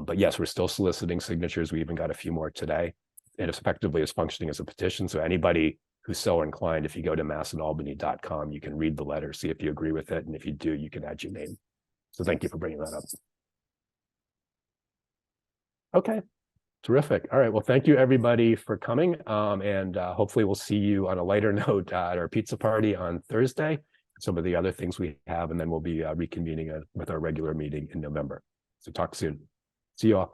But yes, we're still soliciting signatures. We even got a few more today. It effectively is functioning as a petition. So anybody who's so inclined, if you go to massinalbany.com, you can read the letter, see if you agree with it. And if you do, you can add your name. So thank you for bringing that up. Okay, terrific. All right, well, thank you everybody for coming. And hopefully we'll see you on a lighter note at our pizza party on Thursday, some of the other things we have, and then we'll be reconvening with our regular meeting in November. So talk soon. See you all.